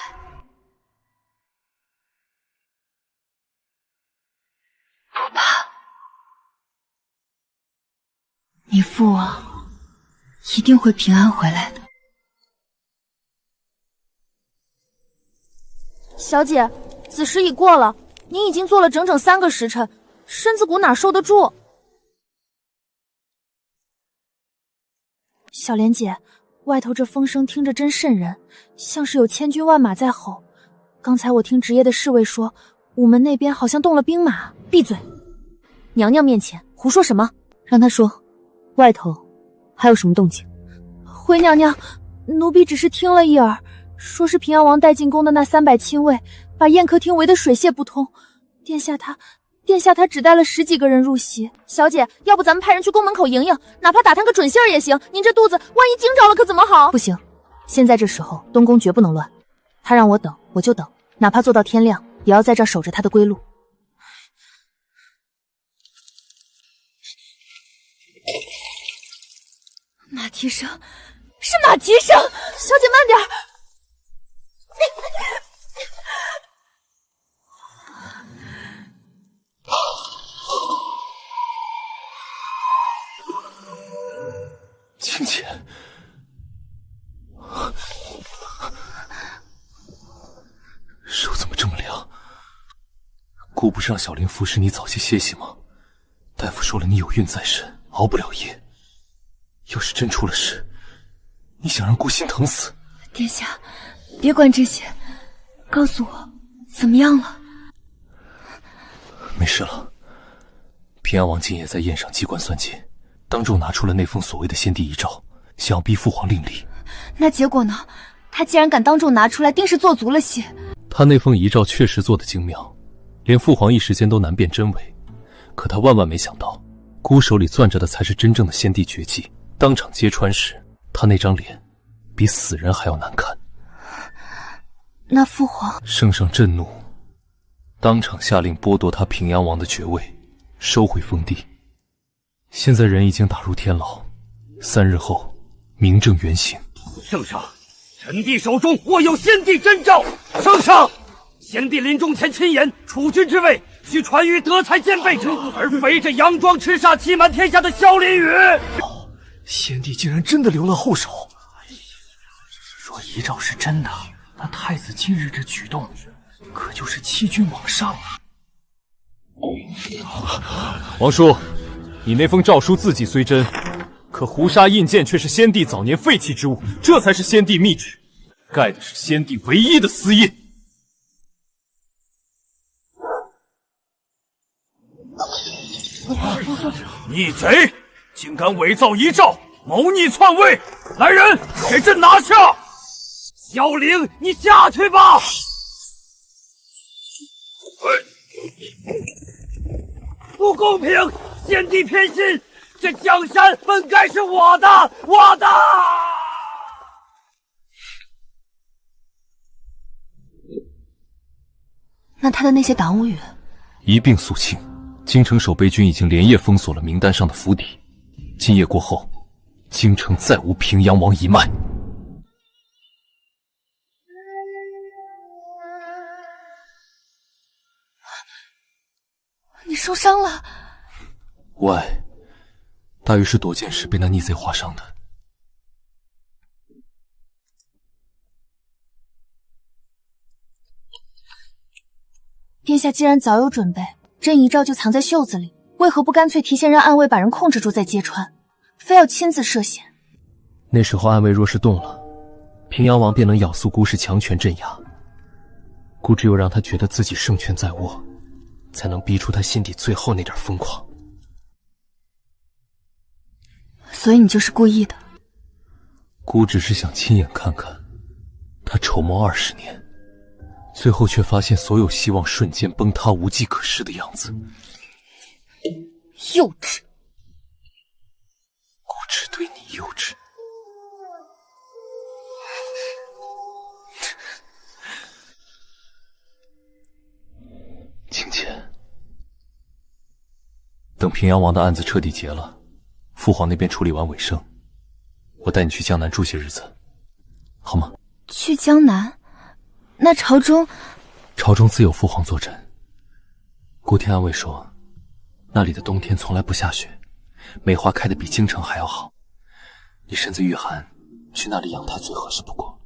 定会平安回来的。小姐，子时已过了，您已经做了整整3个时辰，身子骨哪受得住？小莲姐，外头这风声听着真瘆人，像是有千军万马在吼。刚才我听职业的侍卫说，午门那边好像动了兵马。闭嘴！娘娘面前胡说什么？让他说，外头还有什么动静？回娘娘，奴婢只是听了一耳，说是平阳王带进宫的那300亲卫，把宴客厅围得水泄不通。殿下他只带了10几个人入席。小姐，要不咱们派人去宫门口迎迎，哪怕打探个准信儿也行。您这肚子万一惊着了可怎么好？不行，现在这时候东宫绝不能乱。他让我等，我就等，哪怕做到天亮，也要在这儿守着他的归路。马蹄声，是马蹄声！小姐慢点儿。青浅，手怎么这么凉？姑不是让小莲服侍你早些歇息吗？大夫说了，你有孕在身，熬不了夜。要是真出了事，你想让姑心疼死？殿下，别管这些，告诉我怎么样了？没事了。平安王今夜在宴上机关算尽，当众拿出了那封所谓的先帝遗诏，想要逼父皇另立。那结果呢？他既然敢当众拿出来，定是做足了些。他那封遗诏确实做得精妙，连父皇一时间都难辨真伪。可他万万没想到，姑手里攥着的才是真正的先帝绝技。当场揭穿时，他那张脸比死人还要难看。那父皇……圣上震怒，当场下令剥夺他平阳王的爵位，收回封地。现在人已经打入天牢，3日后名正原形。圣上，臣弟手中握有先帝真诏。圣上，先帝临终前亲言，储君之位须传于德才兼备者，而非这佯装痴煞欺瞒天下的萧林宇。先帝竟然真的留了后手。若遗诏是真的，那太子今日这举动，可就是欺君罔上啊！王叔，你那封诏书字迹虽真，可胡沙印鉴却是先帝早年废弃之物，这才是先帝密旨，盖的是先帝唯一的私印。逆贼！竟敢伪造遗诏，谋逆篡位！来人，给朕拿下！萧凌，你下去吧。不公平！先帝偏心，这江山本该是我的，我的。那他的那些党务员一并肃清。京城守备军已经连夜封锁了名单上的府邸，今夜过后，京城再无平阳王一脉。你受伤了？无碍，大约是躲剑时被那逆贼划伤的。殿下既然早有准备，真遗诏就藏在袖子里，为何不干脆提前让暗卫把人控制住再揭穿，非要亲自涉险？那时候暗卫若是动了，平阳王便能咬素姑氏强权镇压。姑只有让他觉得自己胜权在握，才能逼出他心底最后那点疯狂。所以你就是故意的？姑只是想亲眼看看他筹谋20年，最后却发现所有希望瞬间崩塌，无计可施的样子。幼稚！姑只对你幼稚。青浅，等平阳王的案子彻底结了，父皇那边处理完尾声，我带你去江南住些日子，好吗？去江南？那朝中自有父皇坐镇。顾天安卫说，那里的冬天从来不下雪，梅花开得比京城还要好。你身子御寒，去那里养胎最合适不过。